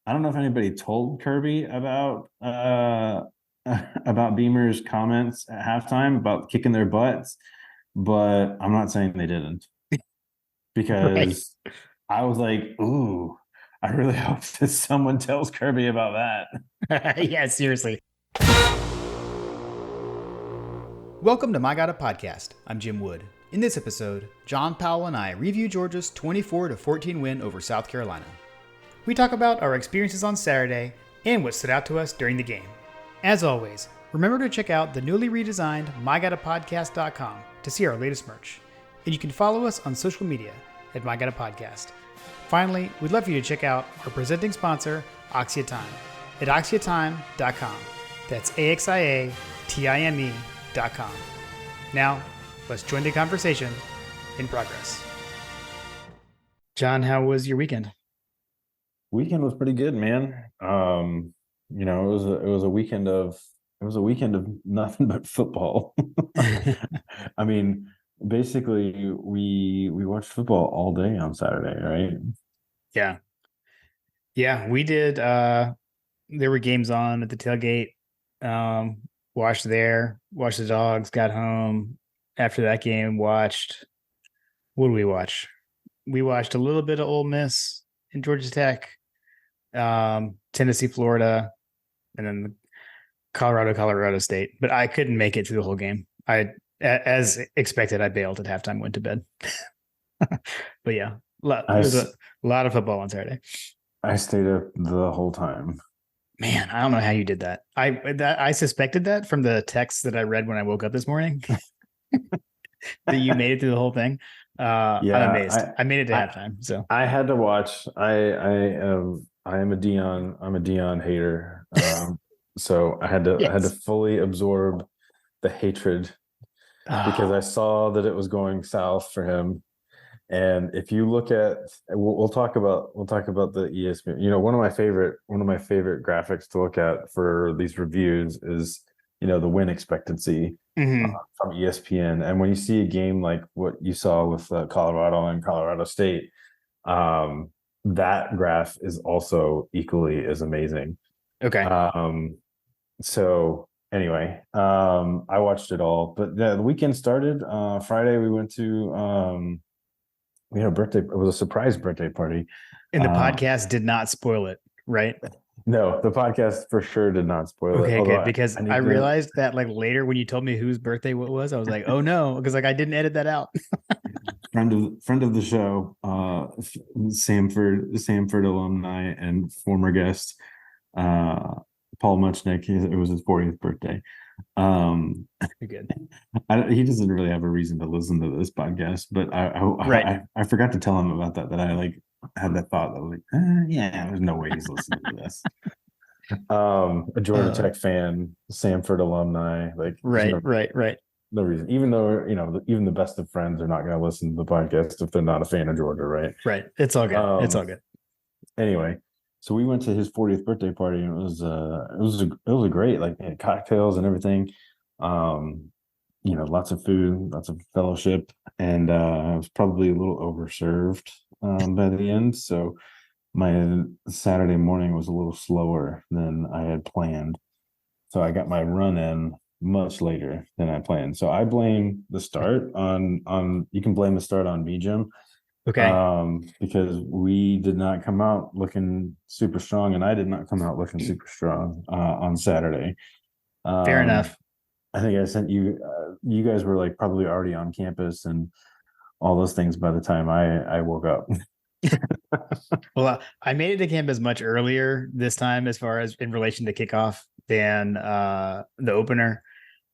I don't know if anybody told Kirby about about Beamer's comments at halftime about kicking their butts, but I'm not saying they didn't Right. because I was like, ooh, I really hope that someone tells Kirby about that. Yeah, seriously. Welcome to My God a Podcast. I'm Jim Wood. In this episode, John Powell and I review Georgia's 24-14 win over South Carolina. We talk about our experiences on Saturday and what stood out to us during the game. As always, remember to check out the newly redesigned MyGottaPodcast.com to see our latest merch. And you can follow us on social media at My Gotta Podcast. Finally, we'd love for you to check out our presenting sponsor, Oxia Time, at oxiatime.com. That's AXIATIME.com. Now, let's join the conversation in progress. John, how was your weekend? Weekend was pretty good, man. It was a weekend of nothing but football. I mean, basically we watched football all day on Saturday, right? Yeah. Yeah, we did. There were games on at the tailgate. Um, Watched there, watched the dogs, got home. After that game, what did we watch? We watched a little bit of Ole Miss and Georgia Tech, Tennessee, Florida, and then Colorado State. But I couldn't make it through the whole game. As expected, I bailed at halftime, went to bed. But yeah, I there's s- a lot of football on Saturday. I stayed up the whole time. Man, I don't know how you did that. I suspected that from the text that I read when I woke up this morning that you made it through the whole thing. I'm amazed. Yeah, I made it to I halftime. So I had to watch. I am a Dion hater. So I had to yes. fully absorb the hatred because I Oh, saw that it was going south for him. And if you look at, we'll talk about the ESPN. You know, one of my favorite graphics to look at for these reviews is, you know, the win expectancy mhm. from ESPN. And when you see a game like what you saw with Colorado and Colorado State, um, that graph is also equally as amazing. Okay. Um, so anyway, I watched it all, but the weekend started. Friday we went to we had a birthday. It was a surprise birthday party. And the Uh, podcast did not spoil it, right? no, the podcast for sure did not spoil it. Okay, Although good. Because I I need to realized that like later when you told me whose birthday what was, I was like, oh no, because like I didn't edit that out. friend of the show, Samford alumni and former guest, uh, Paul Muchnick. It was his 40th birthday. Um, You're good. he doesn't really have a reason to listen to this podcast, but Right. I forgot to tell him about that. That I like had that thought that like, yeah, there's no way he's listening to this. A Georgia Uh, Tech fan, Samford alumni, like there's right, right, right, no reason. Even though, you know, even the best of friends are not going to listen to the podcast if they're not a fan of Georgia, right? right. It's all good. It's Um, all good. anyway, so we went to his 40th birthday party, and it was a great, like, they had cocktails and everything. Um, you know, lots of food, lots of fellowship, and I was probably a little overserved by the end. So my Saturday morning was a little slower than I had planned. So I got my run in much later than I planned. So I blame the start on you can blame the start on me, Jim, Okay. because we did not come out looking super strong, and I did not come out looking super strong on Saturday. Fair Um, enough. I think I sent you. You guys were like probably already on campus and all those things by the time I woke up. Well, I made it to campus much earlier this time as far as in relation to kickoff than the opener.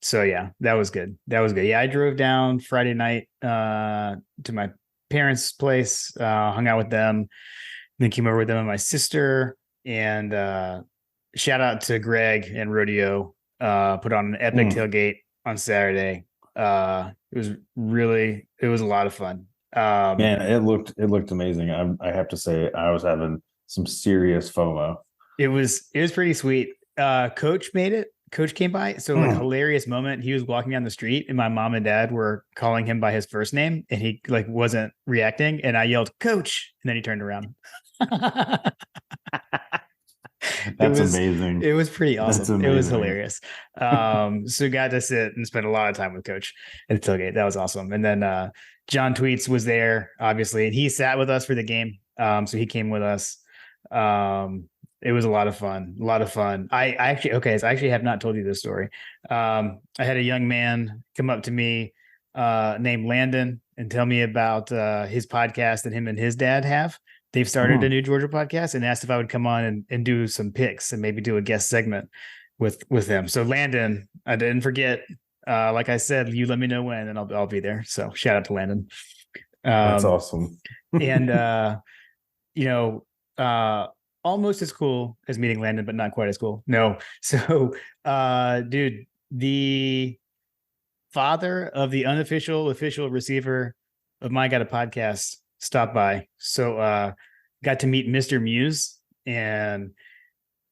So yeah, that was good. That was good. Yeah, I drove down Friday night to my parents' place, hung out with them, then came over with them and my sister. And shout out to Greg and Rodeo. Put on an epic Mm. tailgate on Saturday. It was a lot of fun. Man, it looked amazing. I have to say I was having some serious FOMO. It was pretty sweet. Coach made it. Coach came by. So like Mm. hilarious moment. He was walking down the street and my mom and dad were calling him by his first name and he like wasn't reacting. And I yelled, Coach. And then he turned around. That's was amazing. it was pretty That's awesome. It was amazing. hilarious. So got to sit and spend a lot of time with Coach at the tailgate. That was awesome. And then John Tweets was there, obviously, and he sat with us for the game. So he came with us. It was a lot of fun. A lot of fun. I actually okay, so I actually have not told you this story. I had a young man come up to me named Landon and tell me about his podcast that him and his dad have. They've started a new Georgia podcast and asked if I would come on and do some picks and maybe do a guest segment with them. So Landon, I didn't forget. Like I said, you let me know when, and I'll be there. So shout out to Landon. That's awesome. And you know, almost as cool as meeting Landon, but not quite as cool. No. So dude, the father of the unofficial official receiver of My Got a Podcast stopped by. So got to meet Mr. Muse and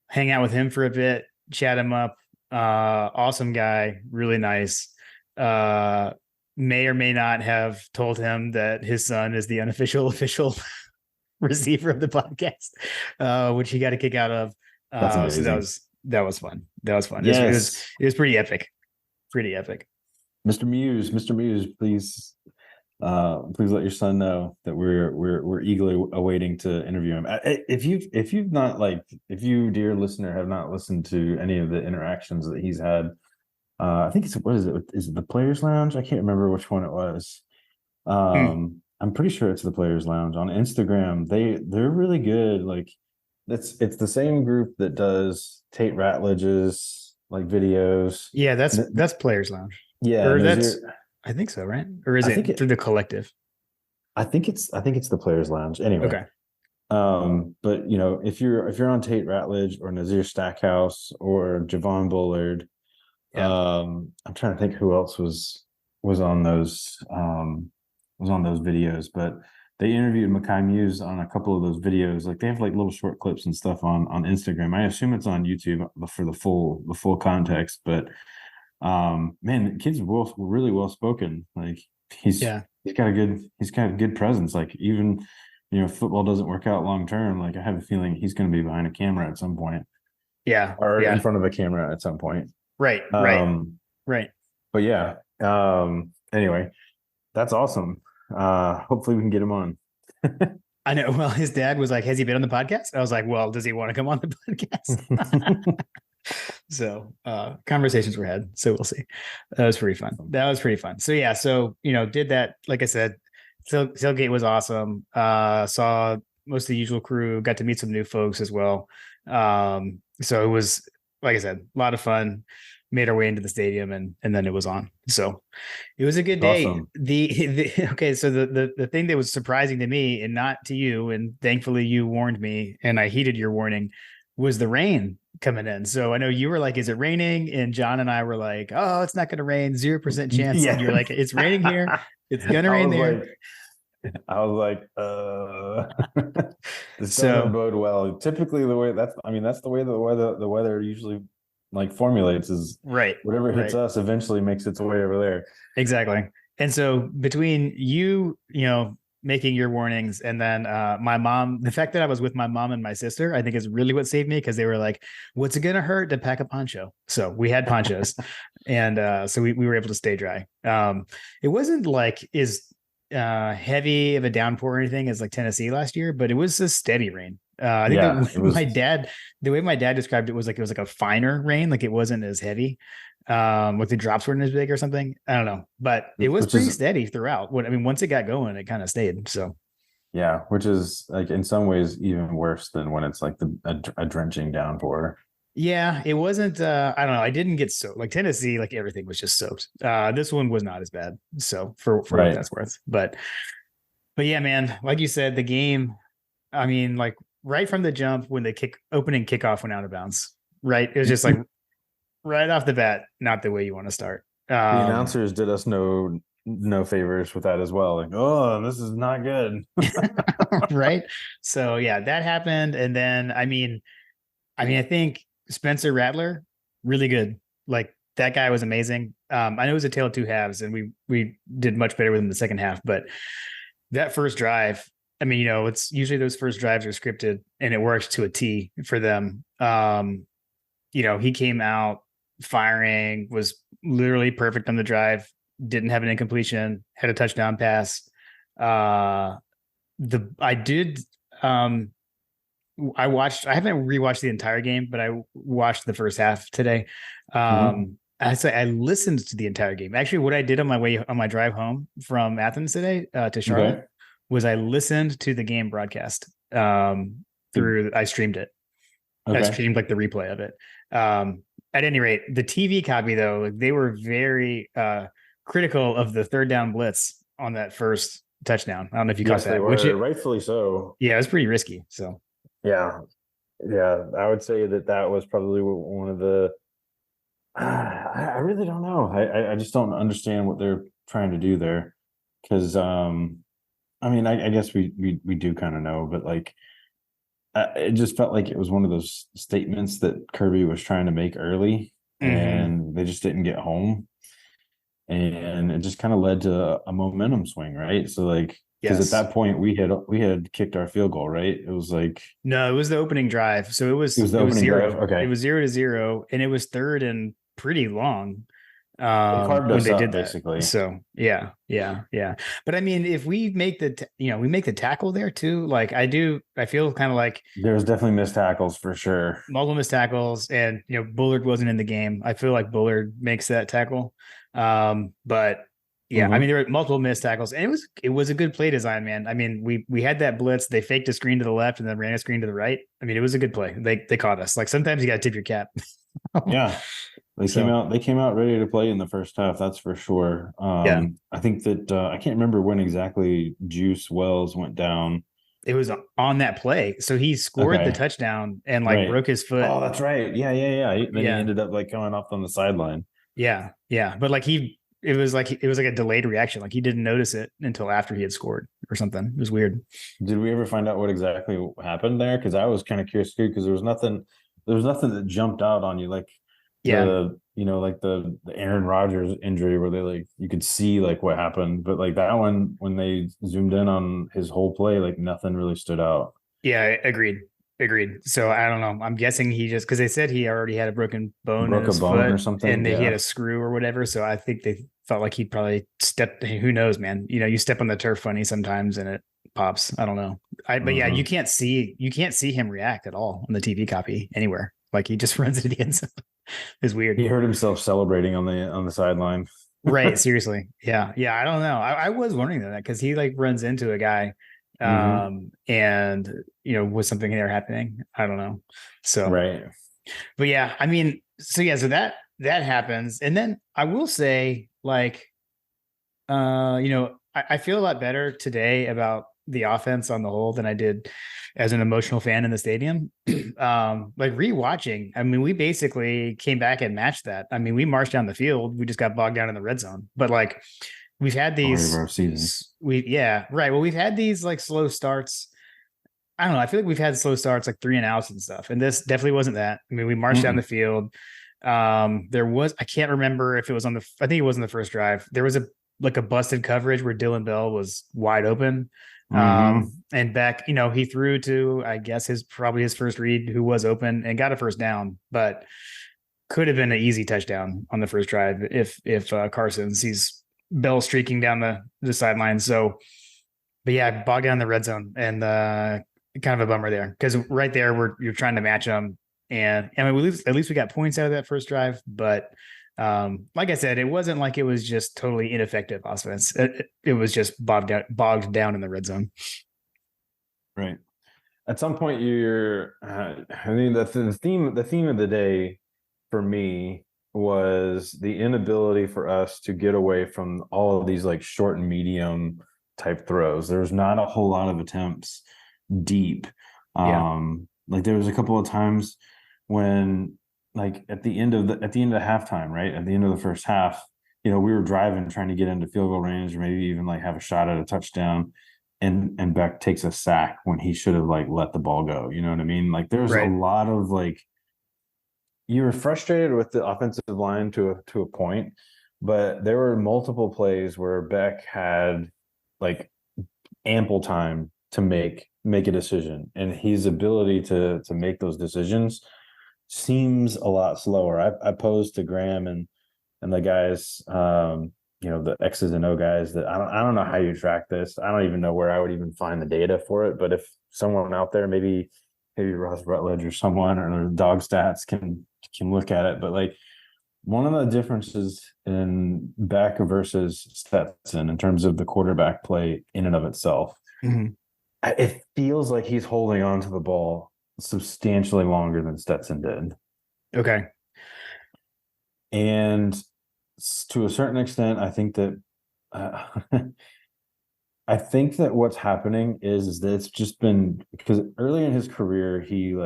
hang out with him for a bit, chat him up. Awesome guy, really nice. May or may not have told him that his son is the unofficial official receiver of the podcast, which he got a kick out of. That's amazing. So that was fun. That was fun. Yes. It was pretty epic. Pretty epic. Mr. Muse, please let your son know that we're eagerly awaiting to interview him. If you, dear listener, have not listened to any of the interactions that he's had, I think what is it? Is it the Players Lounge? I can't remember which one it was. I'm pretty sure it's the Players Lounge on Instagram. They're really good. Like it's the same group that does Tate Ratledge's like videos. Yeah, that's Players Lounge. Yeah, or I think so, right? Or is it through the collective? I think it's the Players Lounge. Anyway. Okay. But if you're on Tate Ratledge or Nazir Stackhouse or Javon Bullard, I'm trying to think who else was on those videos, but they interviewed Mekhi Muse on a couple of those videos. Like they have like little short clips and stuff on Instagram. I assume it's on YouTube for the full context, but man, the kid's really well spoken. Like he's got a good presence. Like even football doesn't work out long term. Like I have a feeling he's going to be behind a camera at some point. Yeah, or in front of a camera at some point. Right. But yeah. Anyway, that's awesome. Hopefully we can get him on. I know. Well, his dad was like, "Has he been on the podcast?" I was like, "Well, does he want to come on the podcast?" So conversations were had. So we'll see. That was pretty fun. So yeah, did that. Like I said, tailgate was awesome. Saw most of the usual crew, got to meet some new folks as well. So it was, like I said, a lot of fun. Made our way into the stadium and then it was on. So it was a good day. Awesome. So the thing that was surprising to me and not to you, and thankfully you warned me and I heeded your warning, was the rain coming in. So I know you were like, "Is it raining?" And John and I were like, "Oh, it's not going to rain. 0% chance." Yeah. And you're like, "It's raining here. It's going to rain there." I was like, this doesn't bode well. Typically that's the way the weather usually like formulates is right. Whatever hits us eventually makes its way over there. Exactly. And so between you, making your warnings and then my mom, the fact that I was with my mom and my sister, I think is really what saved me, because they were like, "What's it going to hurt to pack a poncho?" So we had ponchos and so we were able to stay dry. It wasn't like heavy of a downpour or anything as like Tennessee last year, but it was a steady rain. I think the way my dad described it was like a finer rain, like it wasn't as heavy. Like the drops weren't as big or something. I don't know, but it was pretty steady throughout. Once it got going, it kind of stayed. So yeah, which is like in some ways even worse than when it's like a drenching downpour. Yeah, it wasn't. I don't know. I didn't get soaked. Like Tennessee, like everything was just soaked. This one was not as bad. So for what that's worth, but yeah, man, like you said, the game. I mean, like right from the jump when the opening kickoff went out of bounds. Right, it was just like right off the bat, not the way you want to start. The announcers did us no favors with that as well. Like, "Oh, this is not good." Right. So yeah, that happened, and then I mean, I think Spencer Rattler, really good. Like that guy was amazing. I know it was a tale of two halves, and we did much better with him in the second half. But that first drive, I mean, it's usually those first drives are scripted and it works to a T for them. He came out firing, was literally perfect on the drive, didn't have an incompletion, had a touchdown pass. I did I haven't rewatched the entire game, but I watched the first half today. I say I listened to the entire game. Actually, what I did on my drive home from Athens today to Charlotte was I listened to the game broadcast I streamed it. I streamed like the replay of it. At any rate, the TV copy though, they were very critical of the third down blitz on that first touchdown. I don't know if you caught that. They were, rightfully so. Yeah, it was pretty risky. So yeah, I would say that was probably one of the. I really don't know. I just don't understand what they're trying to do there, because I mean, I guess we do kind of know, but like, it just felt like it was one of those statements that Kirby was trying to make early, and they just didn't get home, and it just kind of led to a momentum swing, right? So like, because at that point we had kicked our field goal, right? It was like, no, it was the opening drive, so it was the opening zero. drive. Okay, it was 0-0, and it was third and pretty long. When they did that, basically. So yeah. But I mean, if we make we make the tackle there too, like I feel kind of like there's definitely missed tackles for sure. Multiple missed tackles, and Bullard wasn't in the game. I feel like Bullard makes that tackle. But yeah, I mean, there were multiple missed tackles, and it was a good play design, man. I mean, we had that blitz, they faked a screen to the left and then ran a screen to the right. I mean, it was a good play. They caught us. Like sometimes you got to tip your cap. Yeah. They came out ready to play in the first half. That's for sure. I think that I can't remember when exactly Juice Wells went down. It was on that play. So he scored the touchdown and broke his foot. Oh, that's right. Yeah. Then he ended up like going off on the sideline. Yeah. But like it was like a delayed reaction. Like he didn't notice it until after he had scored or something. It was weird. Did we ever find out what exactly happened there? Because I was kind of curious too, because there was nothing that jumped out on you. Like, the Aaron Rodgers injury where they like you could see like what happened, but like that one when they zoomed in on his whole play, like nothing really stood out. Yeah, agreed. So I don't know. I'm guessing he just because they said he already had a broken bone in his foot or something, and he had a screw or whatever. So I think they felt like he'd probably stepped. Who knows, man? You step on the turf funny sometimes and it pops. I don't know. But yeah, you can't see him react at all on the TV copy anywhere. Like he just runs into the end zone. It's weird. He heard himself celebrating on the sideline. Right. Seriously. Yeah. I don't know. I was wondering that because he like runs into a guy and was something there happening. I don't know. So right. But yeah, I mean, so that happens. And then I will say, like, I feel a lot better today about the offense on the whole than I did as an emotional fan in the stadium. Like rewatching, I mean, we basically came back and matched that. I mean, we marched down the field. We just got bogged down in the red zone. But like we've had these Well, we've had these like slow starts. I don't know. I feel like we've had slow starts, like 3 and outs and stuff. And this definitely wasn't that. I mean, we marched down the field. There was, I can't remember if it was I think it was in the first drive. There was a busted coverage where Dylan Bell was wide open. And back, he threw to, I guess probably his first read who was open and got a first down, but could have been an easy touchdown on the first drive if Carson sees Bell streaking down the sideline. So, but yeah, bogged down the red zone and kind of a bummer there because right there you're trying to match them, and I mean at least we got points out of that first drive, but like I said, it wasn't like it was just totally ineffective offense. It was just bogged down in the red zone. Right. At some point, I mean, the theme of the day for me was the inability for us to get away from all of these like short and medium type throws. There was not a whole lot of attempts deep. Like there was a couple of times when, like at the end of halftime, right at the end of the first half, we were driving, trying to get into field goal range, or maybe even like have a shot at a touchdown, and Beck takes a sack when he should have like let the ball go. You know what I mean? Like there's a lot of like, you were frustrated with the offensive line to a point, but there were multiple plays where Beck had like ample time to make a decision, and his ability to make those decisions seems a lot slower. I posed to Graham and the guys, the X's and O guys, that I don't know how you track this. I don't even know where I would even find the data for it. But if someone out there, maybe Ross Rutledge or someone or Dog Stats can look at it. But like, one of the differences in Beck versus Stetson in terms of the quarterback play in and of itself, it feels like he's holding on to the ball substantially longer than Stetson did. Okay. And to a certain extent, I think that I think that what's happening is that it's just been because early in his career, he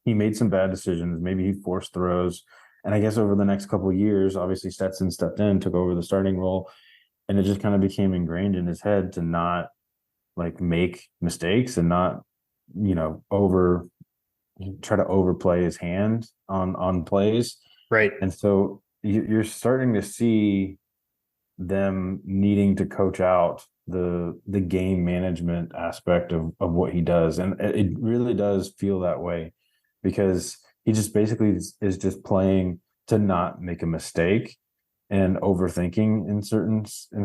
he made some bad decisions. Maybe he forced throws. And I guess over the next couple of years, obviously Stetson stepped in, took over the starting role, and it just kind of became ingrained in his head to not like make mistakes and not, try to overplay his hand on plays. Right. And so you're starting to see them needing to coach out the game management aspect of what he does. And it really does feel that way, because he just basically is just playing to not make a mistake and overthinking in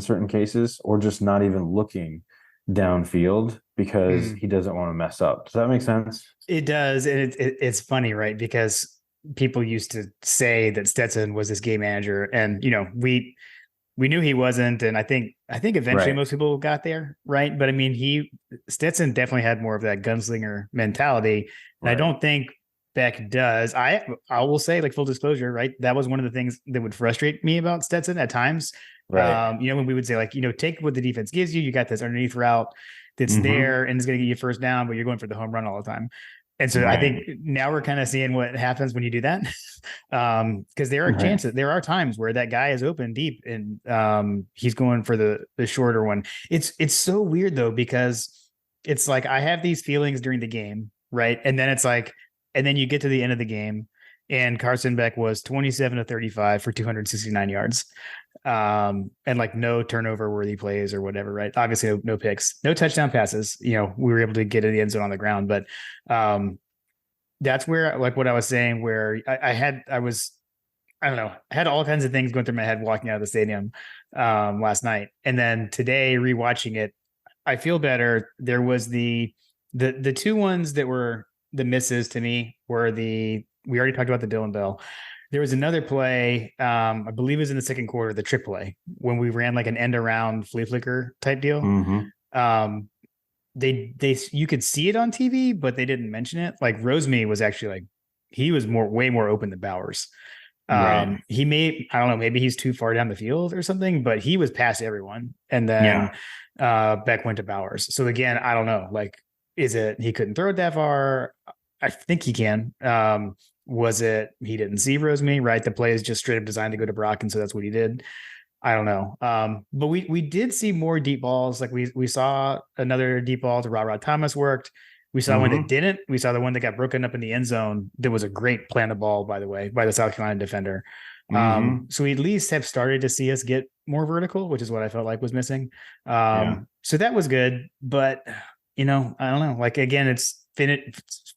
certain cases, or just not even looking downfield because he doesn't want to mess up. Does that make sense? It does. And it's funny, right? Because people used to say that Stetson was this game manager, and we knew he wasn't. And I think eventually most people got there, right? But I mean, Stetson definitely had more of that gunslinger mentality. And I don't think Beck does. I will say, like, full disclosure, right? That was one of the things that would frustrate me about Stetson at times. Right. When we would say, like, take what the defense gives you. You got this underneath route that's there and it's going to get you first down, but you're going for the home run all the time. And so I think now we're kind of seeing what happens when you do that. Because there are chances, there are times where that guy is open deep and he's going for the shorter one. It's so weird though, because it's like I have these feelings during the game, right? And then it's like, and then you get to the end of the game and Carson Beck was 27 to 35 for 269 yards. And like no turnover worthy plays or whatever, right? Obviously no picks, no touchdown passes. We were able to get to the end zone on the ground, but that's where, like what I was saying, where I had all kinds of things going through my head walking out of the stadium last night. And then today rewatching it, I feel better. There was the two ones that were the misses to me were we already talked about the Dylan Bell. There was another play, I believe it was in the second quarter, the trick play, when we ran like an end around flea flicker type deal. You could see it on TV, but they didn't mention it. Like Roseme was actually like, he was way more open than Bowers. He I don't know, maybe he's too far down the field or something, but he was past everyone. And then Beck went to Bowers. So again, I don't know, like, is it he couldn't throw it that far? I think he can. Was it he didn't see Roseme, right? The play is just straight up designed to go to Brock, and so that's what he did. I don't know. But we did see more deep balls. Like we saw another deep ball to Ra Thomas worked. We saw one that didn't. We saw the one that got broken up in the end zone. That was a great planted ball, by the way, by the South Carolina defender. So we at least have started to see us get more vertical, which is what I felt like was missing. So that was good. But, I don't know. Like, again, it's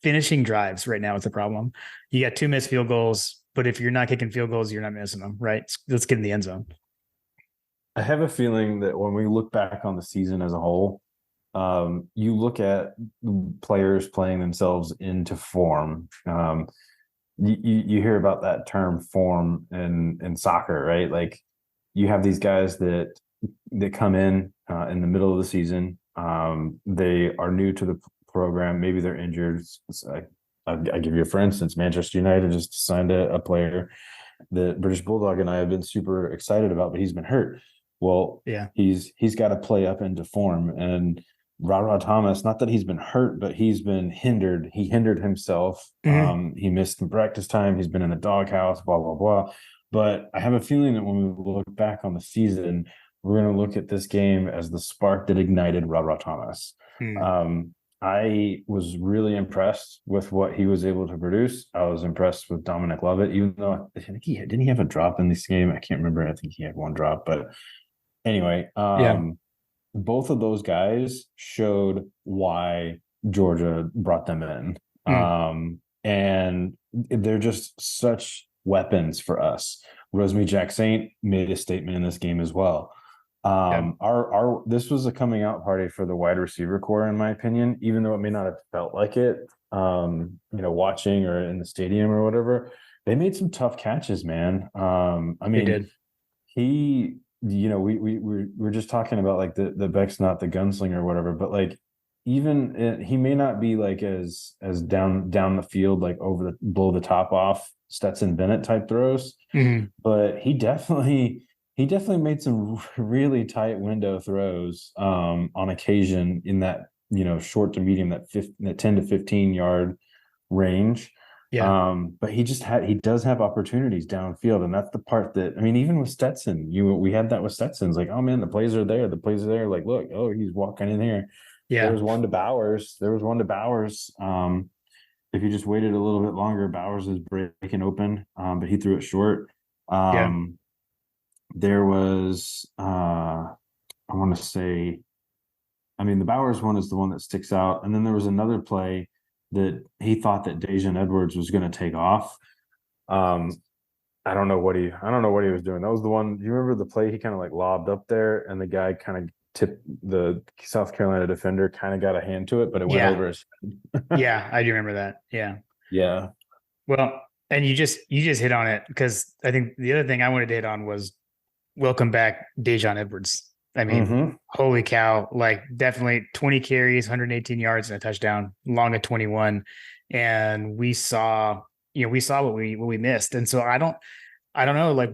finishing drives right now is the problem. You got 2 missed field goals, but if you're not kicking field goals, you're not missing them, right? Let's get in the end zone. I have a feeling that when we look back on the season as a whole, you look at players playing themselves into form. You hear about that term form in soccer, right? Like you have these guys that come in the middle of the season. They are new to the program. Maybe they're injured. I give you, for instance, Manchester United just signed a player that British Bulldog and I have been super excited about, but he's been hurt. Well, he's got to play up into form. And Ra Thomas, not that he's been hurt, but he's been hindered. He hindered himself. He missed some practice time. He's been in the doghouse, blah, blah, blah. But I have a feeling that when we look back on the season, we're going to look at this game as the spark that ignited Ra Thomas. I was really impressed with what he was able to produce. I was impressed with Dominic Lovett, even though I think didn't he have a drop in this game? I can't remember. I think he had one drop, but anyway, both of those guys showed why Georgia brought them in. Mm, And they're just such weapons for us. Rosemary Jack Saint made a statement in this game as well. yeah, Our this was a coming out party for the wide receiver core, in my opinion, even though it may not have felt like it, watching or in the stadium or whatever. They made some tough catches, man. I they mean, did. he, we're just talking about like the Beck's not the gunslinger or whatever, but like even he may not be like as down the field, like over the blow the top off Stetson Bennett type throws, Mhm. but he definitely made some really tight window throws on occasion in that, short to medium, that 10 to 15 yard range. Yeah, But he does have opportunities downfield, and that's the part that, I mean, even with Stetson, we had that with Stetson's like, oh man, the plays are there, like, look, oh, he's walking in here. There yeah, was one to Bowers. If you just waited a little bit longer, Bowers is breaking open, but he threw it short. yeah. Um, there was I want to say, I mean, the Bowers one is the one that sticks out, and then there was another play that he thought that Dejan Edwards was going to take off. Um, I don't know what he was doing. That was the one. Do you remember the play he kind of like lobbed up there, and the guy kind of tipped, the South Carolina defender kind of got a hand to it, but it went Yeah, over his head. yeah, I do remember that. Yeah. Yeah. Well, and you just hit on it because I think the other thing I wanted to hit on was welcome back Dejan Edwards. I mean, Mm-hmm. holy cow, like definitely 20 carries, 118 yards and a touchdown, long of 21. And we saw what we missed. And so I don't know, like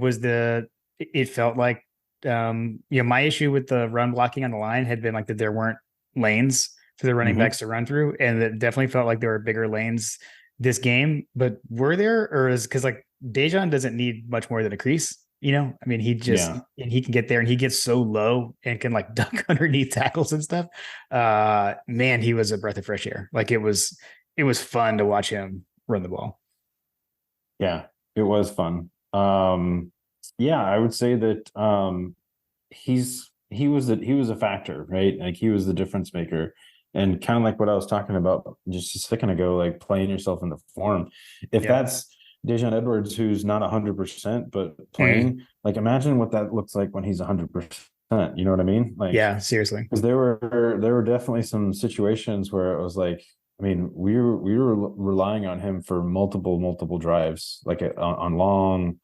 it felt like my issue with the run blocking on the line had been like that there weren't lanes for the running Mm-hmm. backs to run through. And it definitely felt like there were bigger lanes this game. But were there, or is because like Dejan doesn't need much more than a crease? I mean, Yeah. and he can get there and he gets so low and can like duck underneath tackles and stuff. Man, he was a breath of fresh air. Like it was fun to watch him run the ball. Yeah. It was fun. Yeah, I would say that he was a factor, right? Like he was the difference maker. And kind of like what I was talking about just a second ago, like playing yourself in the form. If Yeah. that's Dejan Edwards, who's not 100%, but Mm, playing, like imagine what that looks like when he's 100%. You know what I mean? Like, yeah, seriously. because there were definitely some situations where it was like, I mean, we were relying on him for multiple drives, like on long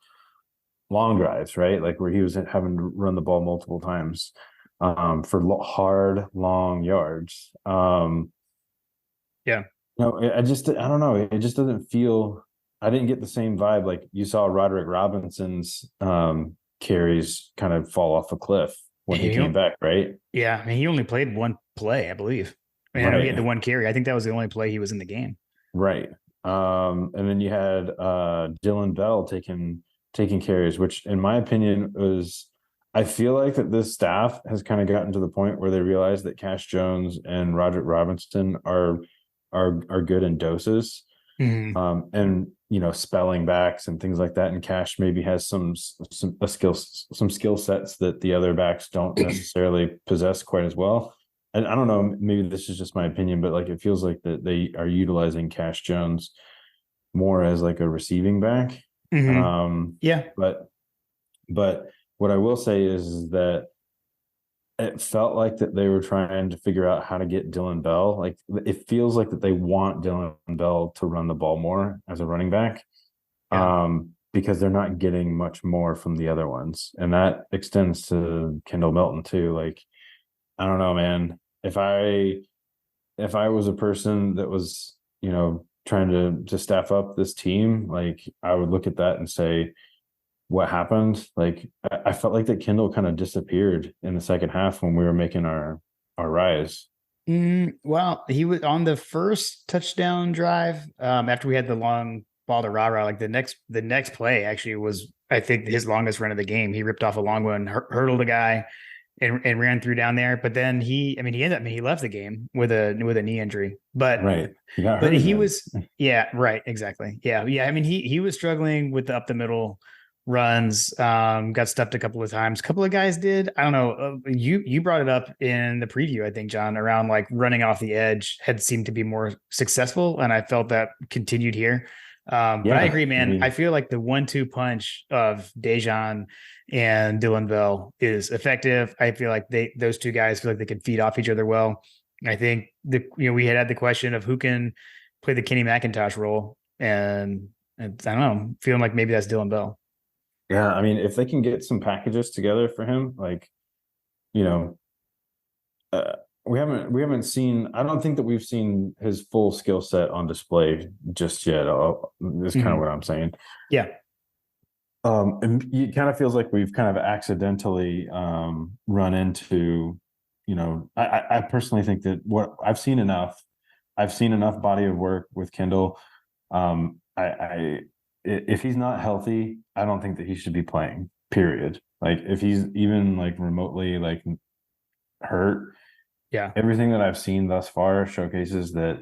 drives, right? Like where he was having to run the ball multiple times for hard, long yards. Yeah. No, I don't know. It just doesn't feel, I didn't get the same vibe. Like you saw Roderick Robinson's carries kind of fall off a cliff when he came He, back, right? yeah. I mean, he only played one play, I believe. I mean, I know he had the Right. one carry. I think that was the only play he was in the game. Right. And then you had Dylan Bell taking carries, which in my opinion was, I feel like that this staff has kind of gotten to the point where they realize that Cash Jones and Roderick Robinson are good in doses. Mhm. And spelling backs and things like that. And Cash maybe has some skill sets that the other backs don't necessarily possess quite as well. And I don't know, maybe this is just my opinion, but like it feels like that they are utilizing Cash Jones more as like a receiving back. Mhm. Um, Yeah. but what I will say is that it felt like that they were trying to figure out how to get Dylan Bell. Like it feels like that they want Dylan Bell to run the ball more as a running back, Yeah. because they're not getting much more from the other ones, and that extends to Kendall Milton too. Like I don't know, man. If I was a person that was trying to staff up this team, like I would look at that and say, what happened? Like I felt like that Kendall kind of disappeared in the second half when we were making our rise. Well, he was on the first touchdown drive. After we had the long ball to Rara, like the next play actually was, I think, his longest run of the game. He ripped off a long one, hurdled a guy, and ran through down there. But then he left the game with a knee injury. But Right. He got but hurt he again. was, yeah, right, exactly, yeah, yeah. I mean, he was struggling with the up the middle runs. Got stuffed a couple of times. A couple of guys did. I don't know. You brought it up in the preview, I think, John, around like running off the edge had seemed to be more successful, and I felt that continued here. But I Yeah, agree, I man. I mean, feel like the 1-2 punch of Dejan and Dylan Bell is effective. I feel like those two guys feel like they can feed off each other well. I think we had the question of who can play the Kenny McIntosh role, and I don't know, feeling like maybe that's Dylan Bell. yeah, I mean, if they can get some packages together for him, like, you know, uh, we haven't seen. I don't think that we've seen his full skill set on display just yet. Is kind of Mhm. what I'm saying. Yeah. And it kind of feels like we've kind of accidentally run into, I personally think that what I've seen enough body of work with Kendall. If he's not healthy, I don't think that he should be playing. Period. Like if he's even like remotely like hurt, Yeah. everything that I've seen thus far showcases that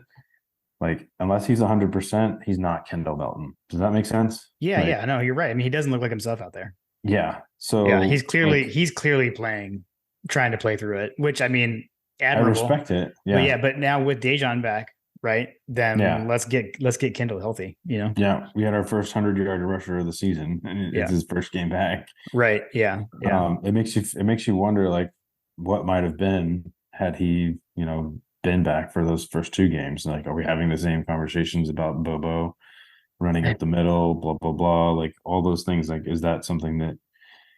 like unless he's 100%, he's not Kendall Melton. Does that make sense? Yeah. Like, Yeah. No, you're right. I mean, he doesn't look like himself out there. yeah. Yeah. So like He's clearly playing, trying to play through it, which I mean, I admirable. respect it. But Yeah. yeah, but now with Dejan back, right? Then Yeah. let's get Kendall healthy, you know? Yeah. We had our first 100-yard rusher of the season, and it's Yeah. his first game back. Right. Yeah. Yeah. It makes you wonder like what might have been had he, been back for those first two games. Like, are we having the same conversations about Bobo running up the middle, blah, blah, blah, like all those things? Like, is that something that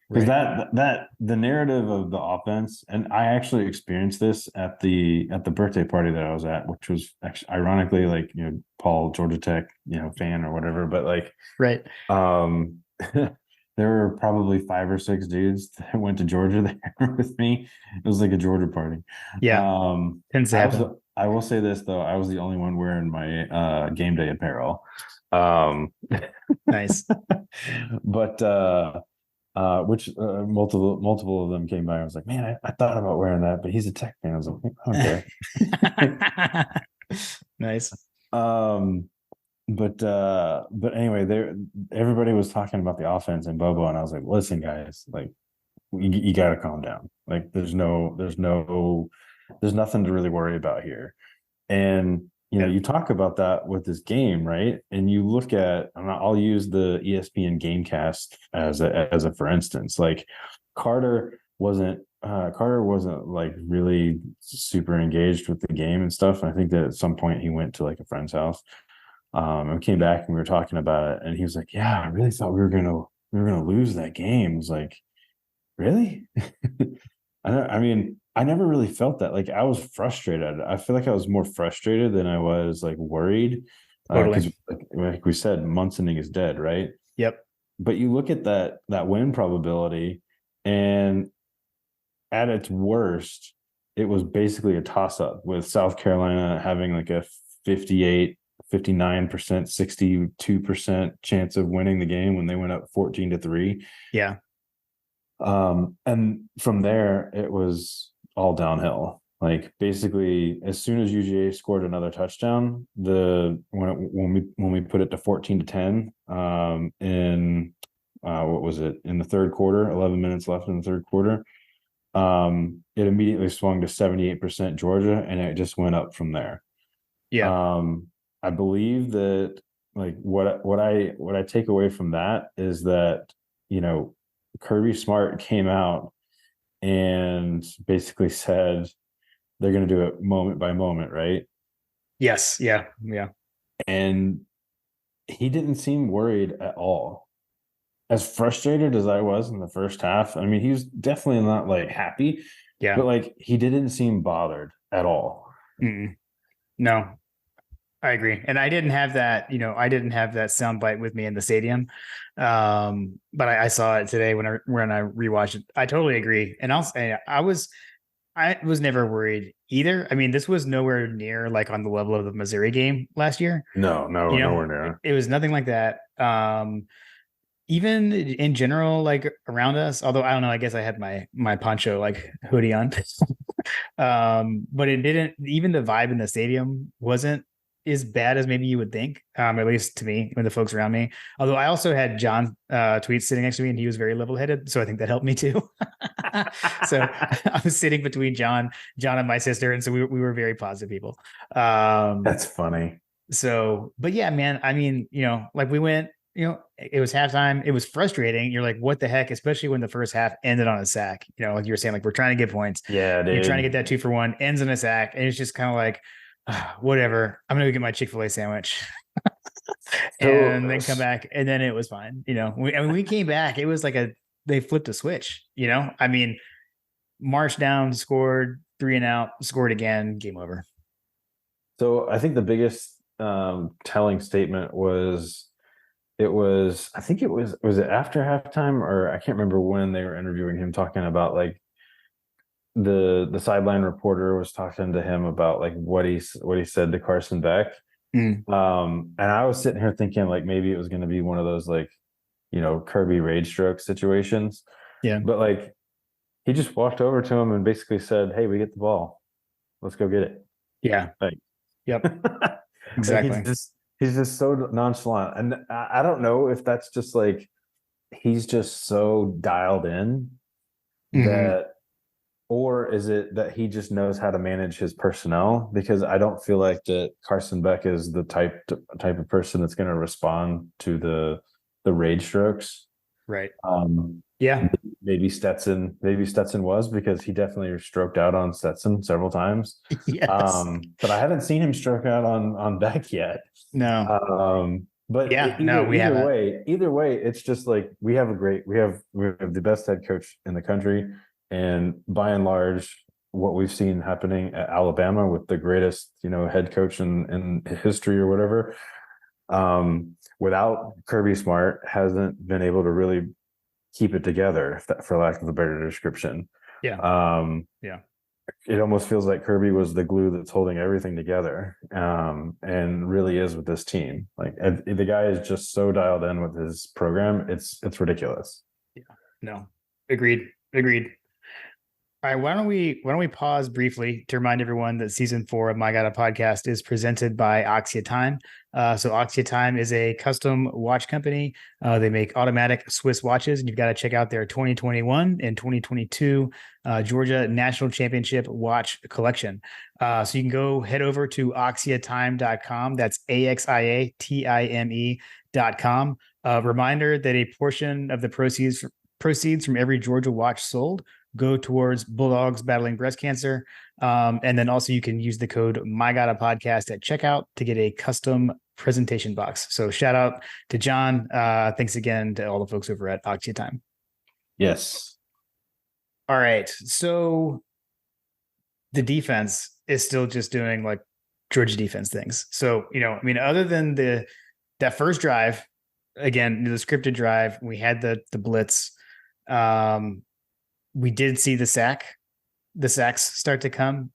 because Right. that the narrative of the offense, and I actually experienced this at the birthday party that I was at, which was actually ironically like Paul Georgia Tech fan or whatever, but like Right. um there were probably 5 or 6 dudes that went to Georgia there with me. It was like a Georgia party. Yeah. Um, Tends to happen. I will say this though, I was the only one wearing my game day apparel. Um, Nice. but which multiple of them came by. I was like, man, I thought about wearing that, but he's a Tech fan. I was like, I don't care. Nice. um, but anyway, everybody was talking about the offense and Bobo, and I was like, listen, guys, like you got to calm down. Like there's nothing to really worry about here. And Yeah. you talk about that with this game, right? And you look at, and I'll use the ESPN GameCast as a for instance. Like Carter wasn't like really super engaged with the game and stuff. And I think that at some point he went to like a friend's house, and came back and we were talking about it. And he was like, "Yeah, I really thought we were gonna lose that game." I was like, "Really?" I mean, I never really felt that. Like I was frustrated. I feel like I was more frustrated than I was like worried. Because Totally. like we said, Munsoning is dead, right? Yep. But you look at that win probability, and at its worst, it was basically a toss-up with South Carolina having like a 58, 59%, 62% chance of winning the game when they went up 14-3. Yeah. And from there, it was all downhill. Like basically, as soon as UGA scored another touchdown, when we put it to 14-10, in what was it in the third quarter? 11 minutes left in the third quarter. It immediately swung to 78% Georgia, and it just went up from there. Yeah. I believe that like what I take away from that is that you know Kirby Smart came out and basically said they're going to do it moment by moment, right? Yes. Yeah. Yeah. And he didn't seem worried at all. As frustrated as I was in the first half, I mean, he was definitely not like happy, Yeah. but like he didn't seem bothered at all. Mm-mm. No, I agree. And I didn't have that sound bite with me in the stadium. But I saw it today when I rewatched it. I totally agree. And I'll say I was never worried either. I mean, this was nowhere near like on the level of the Missouri game last year. No, no, You know, nowhere near. it was nothing like that. Even in general, like around us, although I don't know, I guess I had my poncho like hoodie on. But it didn't, even the vibe in the stadium wasn't as bad as maybe you would think, at least to me, and the folks around me. Although I also had John Tweets sitting next to me, and he was very level-headed, so I think that helped me too. So I was sitting between John and my sister, and so we were very positive people. That's funny. So, but yeah, man, I mean, like we went, it was halftime. It was frustrating. You're like, what the heck? Especially when the first half ended on a sack. Like you were saying, like we're trying to get points. Yeah, dude. You're trying to get that 2-for-1, ends in a sack, and it's just kind of like, whatever. I'm gonna go get my Chick-fil-A sandwich, and then come back, and then it was fine. We came back. It was like they flipped a switch. I mean, marched down, scored 3 and out, scored again, game over. So I think the biggest telling statement was I think it was it after halftime, or I can't remember when they were interviewing him, talking about like the sideline reporter was talking to him about like what he said to Carson Beck. And I was sitting here thinking like maybe it was going to be one of those like Kirby rage stroke situations. Yeah, but like he just walked over to him and basically said, "Hey, we get the ball, let's go get it." Yeah, like yep. Exactly. Like he's just so nonchalant, and I don't know if that's just like he's just so dialed in that, or is it that he just knows how to manage his personnel? Because I don't feel like that Carson Beck is the type of person that's going to respond to the rage strokes. Right. Yeah. Maybe Stetson was, because he definitely stroked out on Stetson several times. Yes. But I haven't seen him stroke out on Beck yet. No. But yeah, either way, it's just like we have the best head coach in the country, and by and large, what we've seen happening at Alabama with the greatest head coach in history or whatever, without Kirby Smart, hasn't been able to really keep it together, for lack of a better description. Yeah. It almost feels like Kirby was the glue that's holding everything together, and really is with this team. Like the guy is just so dialed in with his program. It's ridiculous. Yeah. No. Agreed. All right, why don't we pause briefly to remind everyone that season 4 of My God, a Podcast is presented by Oxia Time. So Oxia Time is a custom watch company. They make automatic Swiss watches, and you've got to check out their 2021 and 2022 Georgia National Championship watch collection. So you can go head over to oxiatime.com. That's AXIATIME.com. Reminder that a portion of the proceeds from every Georgia watch sold go towards Bulldogs battling breast cancer. And then also you can use the code MyGottaPodcast at checkout to get a custom presentation box. So shout out to John. Thanks again to all the folks over at Oxia Time. Yes. All right. So the defense is still just doing like Georgia defense things. So, other than that first drive, again, the scripted drive, we had the blitz. We did see the sacks start to come.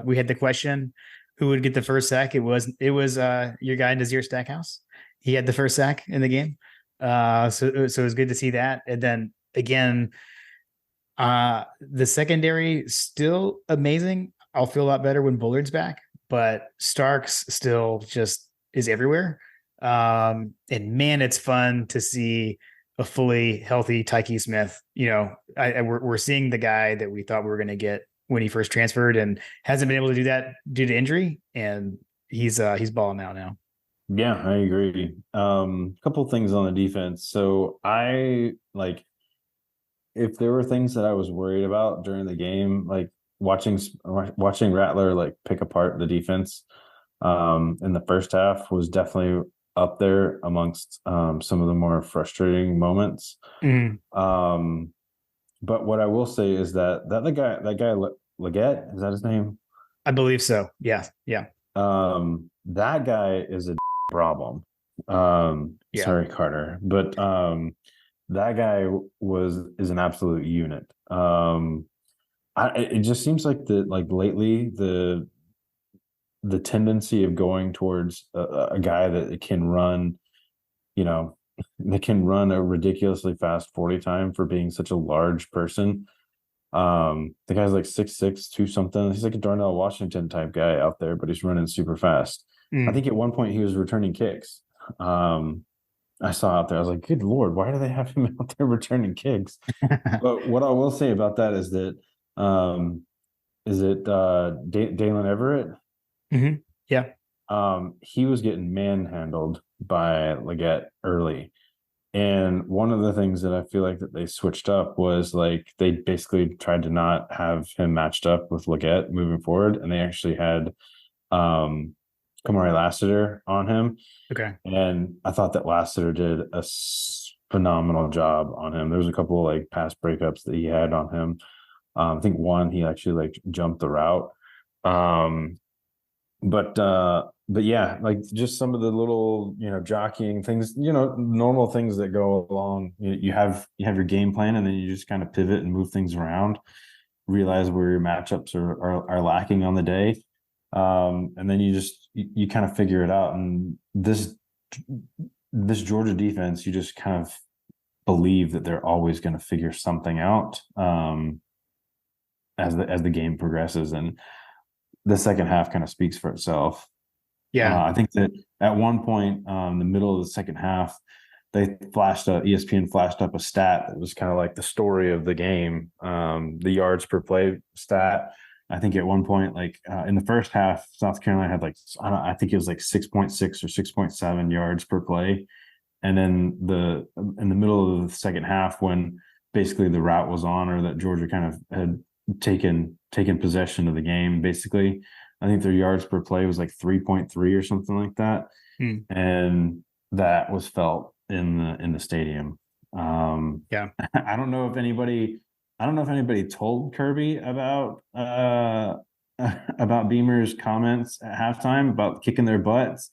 We had the question, who would get the first sack? It was your guy, Nazir Stackhouse. He had the first sack in the game. So it was good to see that. And then again, the secondary still amazing. I'll feel a lot better when Bullard's back, but Starks still just is everywhere. And man, it's fun to see a fully healthy Tyke Smith. We're seeing the guy that we thought we were going to get when he first transferred, and hasn't been able to do that due to injury. And he's balling out now. Yeah, I agree. Couple things on the defense. So if there were things that I was worried about during the game, like watching Rattler like pick apart the defense in the first half was definitely up there amongst some of the more frustrating moments. But what I will say is that guy Leggett, is that his name? I believe so. Yeah. That guy is a problem. Sorry, Carter, but that guy is an absolute unit. It just seems like lately the tendency of going towards a guy that can run, that can run a ridiculously fast 40 time for being such a large person. The guy's like 6'6", 2 something. He's like a Darnell Washington type guy out there, but he's running super fast. I think at one point he was returning kicks. Um, I saw out there. I was like, "Good Lord, why do they have him out there returning kicks?" But what I will say about that is that is it Dalen Everett? Yeah. He was getting manhandled by Leggett early. And one of the things that I feel like that they switched up was like they basically tried to not have him matched up with Leggett moving forward, and they actually had um Kamari Lassiter on him. Okay. And I thought that Lassiter did a phenomenal job on him. There was a couple of like pass breakups that he had on him. I think one he actually like jumped the route. Um, but yeah, like just some of the little jockeying things, normal things that go along. You have your game plan, and then you just kind of pivot and move things around, realize where your matchups are lacking on the day, and then you kind of figure it out. And this Georgia defense, you just kind of believe that they're always going to figure something out as the game progresses, and the second half kind of speaks for itself. Yeah. I think that at one point, the middle of the second half, ESPN flashed up a stat that was kind of like the story of the game, the yards per play stat. I think at one point, like in the first half, South Carolina had like, I think it was like 6.6 or 6.7 yards per play. And then in the middle of the second half, when basically the route was on, or that Georgia kind of had taken possession of the game, basically, I think their yards per play was like 3.3 or something like that. And that was felt in the stadium. Yeah. I don't know if anybody told Kirby about about Beamer's comments at halftime about kicking their butts,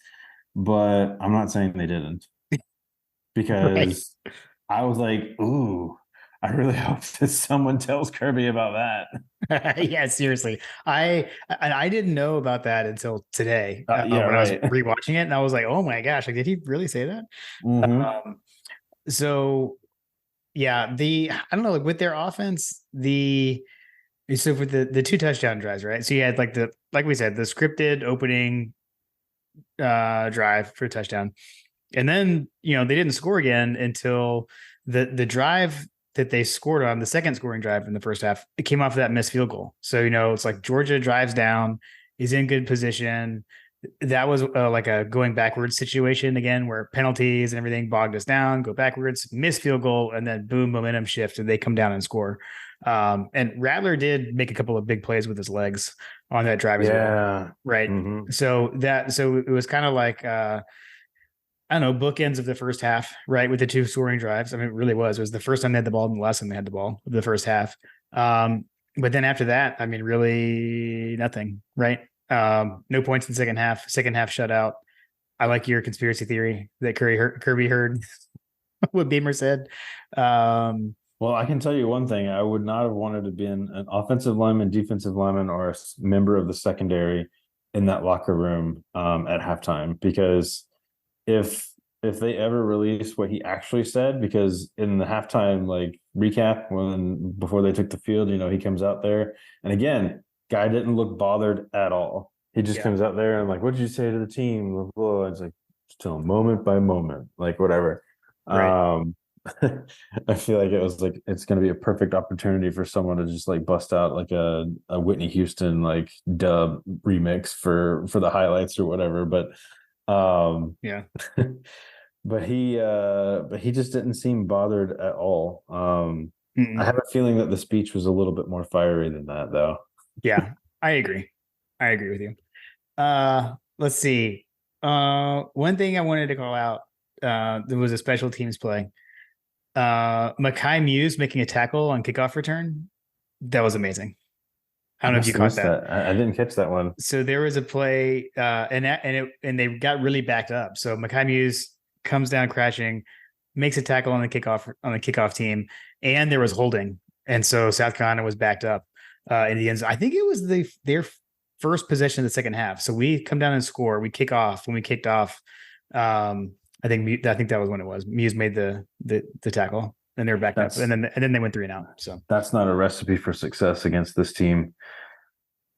but I'm not saying they didn't, Right. because I was like, ooh, I really hope that someone tells Kirby about that. Yeah, seriously. I didn't know about that until today Yeah, when I was right. rewatching it, and I was like, "Oh my gosh! Like, did he really say that?" Mm-hmm. So yeah, I don't know, like with their offense, so for the two touchdown drives, right? So you had like we said, the scripted opening drive for a touchdown, and then they didn't score again until the drive that they scored on, the second scoring drive in the first half, it came off of that missed field goal. So it's like Georgia drives down, is in good position. That was like a going backwards situation again, where penalties and everything bogged us down, go backwards, miss field goal, and then boom, momentum shift, and they come down and score. And Rattler did make a couple of big plays with his legs on that drive as well. Yeah. Right. Mm-hmm. So it was kind of like I don't know, bookends of the first half, right? With the two scoring drives. I mean, it really was. It was the first time they had the ball and the last time they had the ball of the first half. But then after that, I mean, really nothing, right? No points in the second half shutout. I like your conspiracy theory that Kirby heard what Beamer said. Well, I can tell you one thing. I would not have wanted to be an offensive lineman, defensive lineman, or a member of the secondary in that locker room at halftime, because if they ever release what he actually said, because in the halftime like recap, before they took the field, he comes out there, and again, guy didn't look bothered at all. He just comes out there and like, what did you say to the team? Blah, blah. It's like, still moment by moment, like whatever. Right. I feel like it was like it's going to be a perfect opportunity for someone to just like bust out like a Whitney Houston like dub remix for the highlights or whatever. But Yeah. but he just didn't seem bothered at all. I have a feeling that the speech was a little bit more fiery than that, though. Yeah, I agree. I agree with you. Let's see. One thing I wanted to call out, there was a special teams play. Mekhi Muse making a tackle on kickoff return. That was amazing. I don't know if you caught that. I didn't catch that one. So there was a play, and they got really backed up. So Mekhi Muse comes down crashing, makes a tackle on the kickoff team, and there was holding, and so South Carolina was backed up in the end zone. I think it was their first possession of the second half. So we come down and score. We kick off. When we kicked off, I think that was when it was. Muse made the tackle, and they were backed up, and then they went 3 and out. So that's not a recipe for success against this team.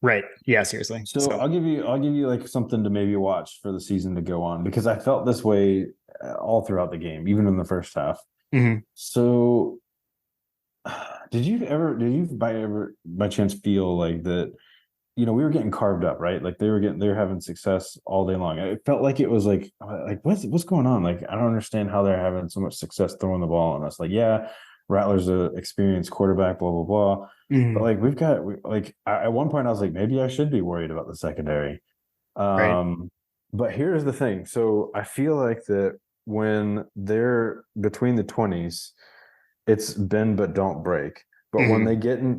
Right. Yeah, seriously. So So I'll give you like something to maybe watch for the season to go on because I felt this way all throughout the game, even in the first half. mhm. So did you by chance feel like that, you know, we were getting carved up, right? Like they were having success all day long. It felt like it was like what's going on? Like I don't understand how they're having so much success throwing the ball on us. Like, yeah, Rattler's a experienced quarterback, blah blah blah. But Mhm. like at one point I was like, maybe I should be worried about the secondary. Right. Um, but here's the thing. So I feel like that when they're between the 20s, it's bend but don't break. But Mhm.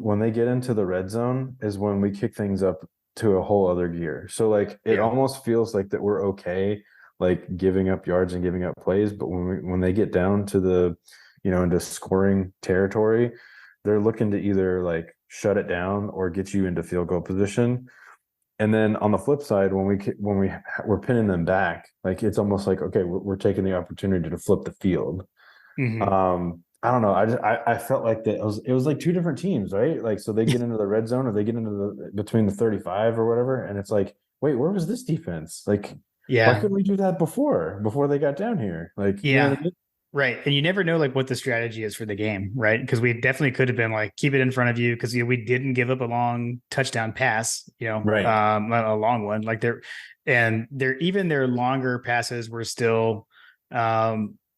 when they get into the red zone is when we kick things up to a whole other gear. So like it Yeah. almost feels like that we're okay like giving up yards and giving up plays, but when they get down to the, you know, into scoring territory, they're looking to either like shut it down or get you into field goal position. And then on the flip side, we're pinning them back, like it's almost like okay, we're taking the opportunity to flip the field. Mhm. I don't know. I felt like that it was like two different teams, right? Like so they get into the red zone or they get into the between the 35 or whatever, and it's like, wait, where was this defense? Like, why Yeah. couldn't we do that before they got down here? Like, you know what Yeah. I mean? Right. And you never know like what the strategy is for the game, right? Because we definitely could have been like, keep it in front of you because we didn't give up a long touchdown pass, Right. a long one. Like even their longer passes were still we're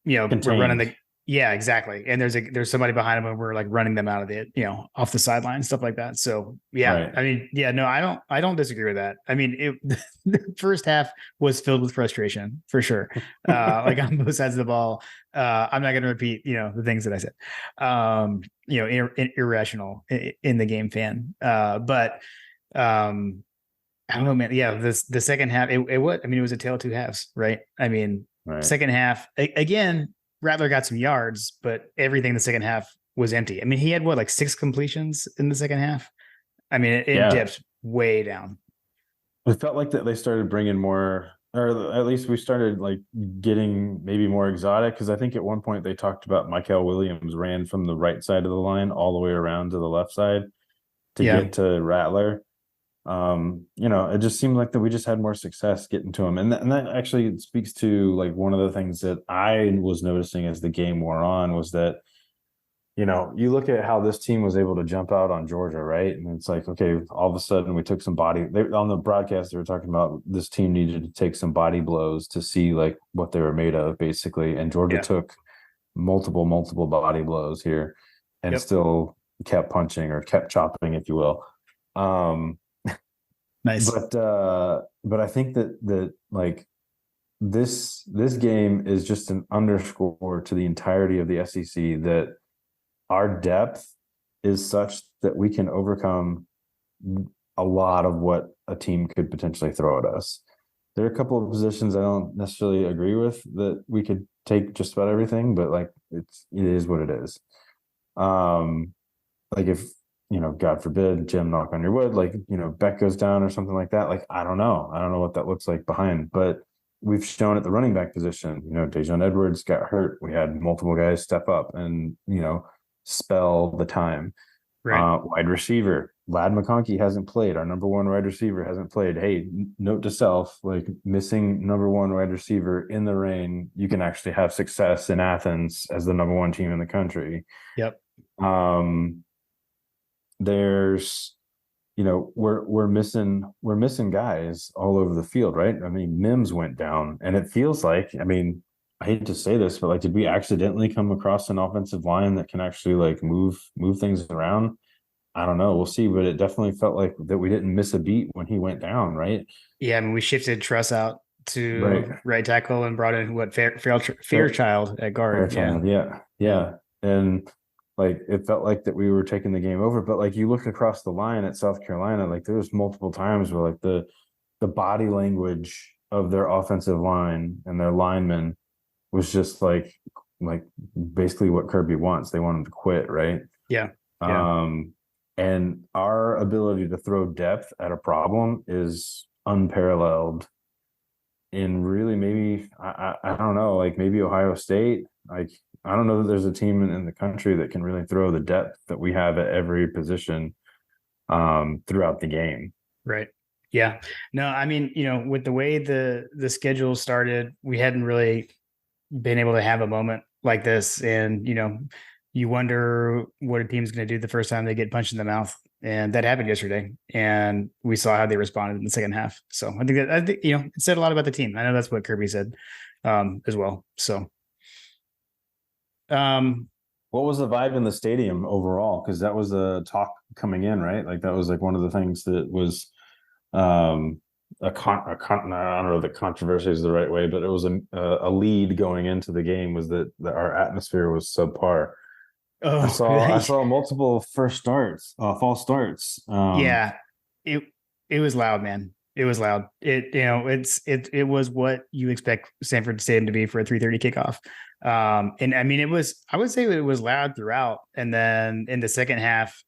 running Contained. the yeah, exactly. And there's somebody behind them and we're like running them out of the, off the sideline, stuff like that. So yeah, Right. I mean, yeah, no, I don't disagree with that. I mean, the first half was filled with frustration for sure. Like on both sides of the ball. I'm not going to repeat, the things that I said. Irrational in the game fan. But I don't know, man. Yeah, the second half, it was. I mean, it was a tale of two halves, right? I mean, Right. second half again. Rattler got some yards, but everything in the second half was empty. I mean, he had what, like 6 completions in the second half. I mean, it Yeah. dipped way down. It felt like that they started bringing more, or at least we started like getting maybe more exotic. Because I think at one point they talked about Michael Williams ran from the right side of the line all the way around to the left side to Yeah, get to Rattler. You know, it just seemed like that we just had more success getting to him, and and that actually speaks to like one of the things that I was noticing as the game wore on was that, you know, you look at how this team was able to jump out on Georgia, right? And it's like, okay, all of a sudden we took some on the broadcast, they were talking about this team needed to take some body blows to see like what they were made of, basically. And Georgia yeah, took multiple body blows here and yep, still kept punching or kept chopping, if you will. Um, nice. but I think that like this game is just an underscore to the entirety of the SEC that our depth is such that we can overcome a lot of what a team could potentially throw at us. There are a couple of positions I don't necessarily agree with that we could take just about everything, but like it is what it is. Um, like if, you know, God forbid, Jim, knock on your wood, like, you know, Beck goes down or something like that. Like, I don't know. I don't know what that looks like behind, but we've shown at the running back position, you know, Dejon Edwards got hurt. We had multiple guys step up and, you know, spell the time. Right. Wide receiver, Lad McConkey hasn't played. Our number one wide receiver hasn't played. Hey, note to self, like missing number one wide receiver in the rain, you can actually have success in Athens as the number one team in the country. Yep. Um, there's, you know, we're missing guys all over the field, right? I mean, Mims went down, and it feels like, I mean, I hate to say this, but like, did we accidentally come across an offensive line that can actually like move things around? I don't know. We'll see, but it definitely felt like that we didn't miss a beat when he went down, right? Yeah, I mean, we shifted Truss out Right. to right tackle and brought in what Fair, Fairchild at guard. Yeah, Fairchild. Yeah. yeah, Yeah. And like it felt like that we were taking the game over. But like you look across the line at South Carolina, like there was multiple times where like the body language of their offensive line and their linemen was just like basically what Kirby wants. They want him to quit, right? yeah, yeah, Um, and our ability to throw depth at a problem is unparalleled in really maybe I don't know, like maybe Ohio State. Like I don't know that there's a team in the country that can really throw the depth that we have at every position throughout the game. Right. Yeah. No, I mean, with the way the schedule started, we hadn't really been able to have a moment like this. And, you wonder what a team's going to do the first time they get punched in the mouth. And that happened yesterday. And we saw how they responded in the second half. So I think it said a lot about the team. I know that's what Kirby said as well. So, um, What was the vibe in the stadium overall? Because that was the talk coming in, right? Like that was like one of the things that was um I don't know if the controversy is the right way, but it was a lead going into the game was that our atmosphere was subpar. I oh, saw I saw multiple false starts. yeah, it it was loud, man. It was loud. It was what you expect Sanford Stadium to be for a 3:30 kickoff. And I mean, I would say it was loud throughout. And then in the second half,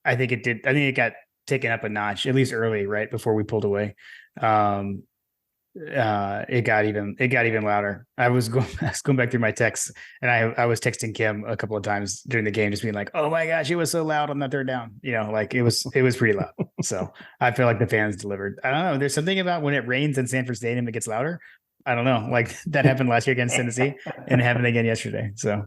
I think it got taken up a notch, at least early, right before we pulled away. Um, it got even louder. I was going back through my texts, and I was texting Kim a couple of times during the game, just being like, "Oh my gosh, it was so loud on that third down." Like it was pretty loud. So I feel like the fans delivered. I don't know. There's something about when it rains in Sanford Stadium, it gets louder. I don't know. Like that happened last year against Tennessee, and it happened again yesterday. So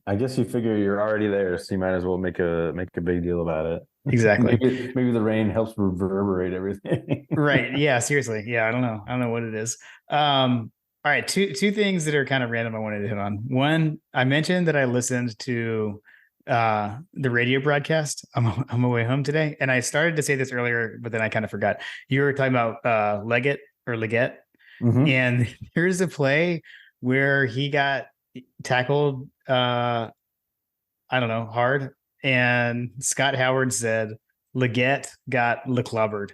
I guess you figure you're already there, so you might as well make a big deal about it. exactly. Maybe the rain helps reverberate everything. Right. Yeah. Seriously. Yeah. I don't know. I don't know what it is. All right. Two things that are kind of random I wanted to hit on. One, I mentioned that I listened to the radio broadcast on my way home today. And I started to say this earlier, but then I kind of forgot. You were talking about Leggett. Mhm. And here's a play where he got tackled I don't know, hard. And Scott Howard said Leggett got clobbered.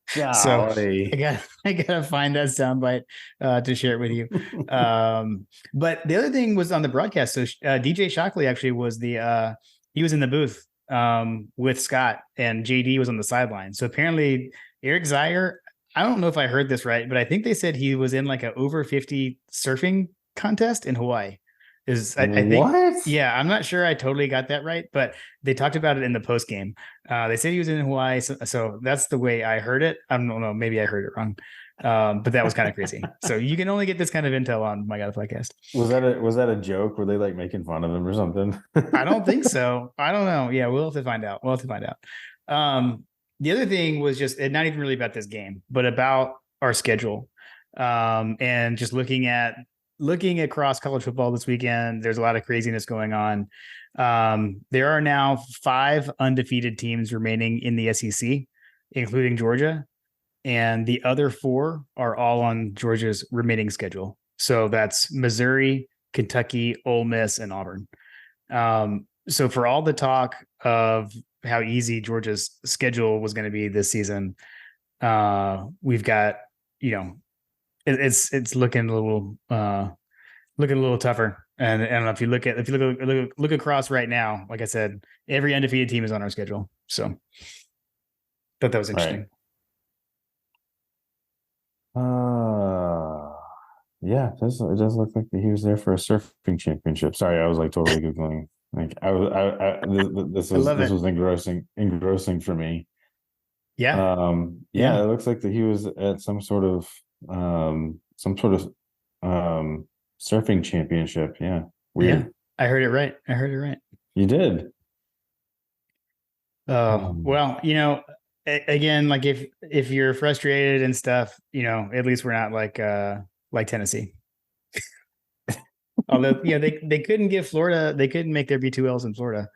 So I Golly. got I gotta find that soundbite to share it with you. But the other thing was on the broadcast. So DJ Shockley actually was he was in the booth with Scott, and JD was on the sideline. So apparently Eric Zier, I don't know if I heard this right, but I think they said he was in like a over 50 surfing contest in Hawaii. I think, What? yeah, I'm not sure I totally got that right, but they talked about it in the post game. They said he was in Hawaii, so that's the way I heard it. I don't know, maybe I heard it wrong, but that was kind of crazy. So you can only get this kind of intel on My God podcast. Was that a joke? Were they like making fun of him or something? I don't think so. I don't know. Yeah, we'll have to find out. The other thing was just not even really about this game, but about our schedule. And just looking across college football this weekend, there's a lot of craziness going on. There are now 5 undefeated teams remaining in the SEC, including Georgia, and the other 4 are all on Georgia's remaining schedule. So that's Missouri, Kentucky, Ole Miss, and Auburn. So for all the talk of how easy Georgia's schedule was going to be this season, we've got, it's looking a little tougher. And I don't know if you look across right now, like I said, every undefeated team is on our schedule. So thought that was interesting. Right. Yeah, it does look like he was there for a surfing championship. Sorry, I was like totally googling. Like I love this it. was engrossing for me. Yeah. Yeah, Yeah. it looks like that he was at some sort of surfing championship. Yeah, Yeah. weird. I heard it right. I heard it right. You did. Um, Well, again, like if you're frustrated and stuff, at least we're not like Tennessee. Although, they couldn't give Florida, they couldn't make there be 2 L's in Florida.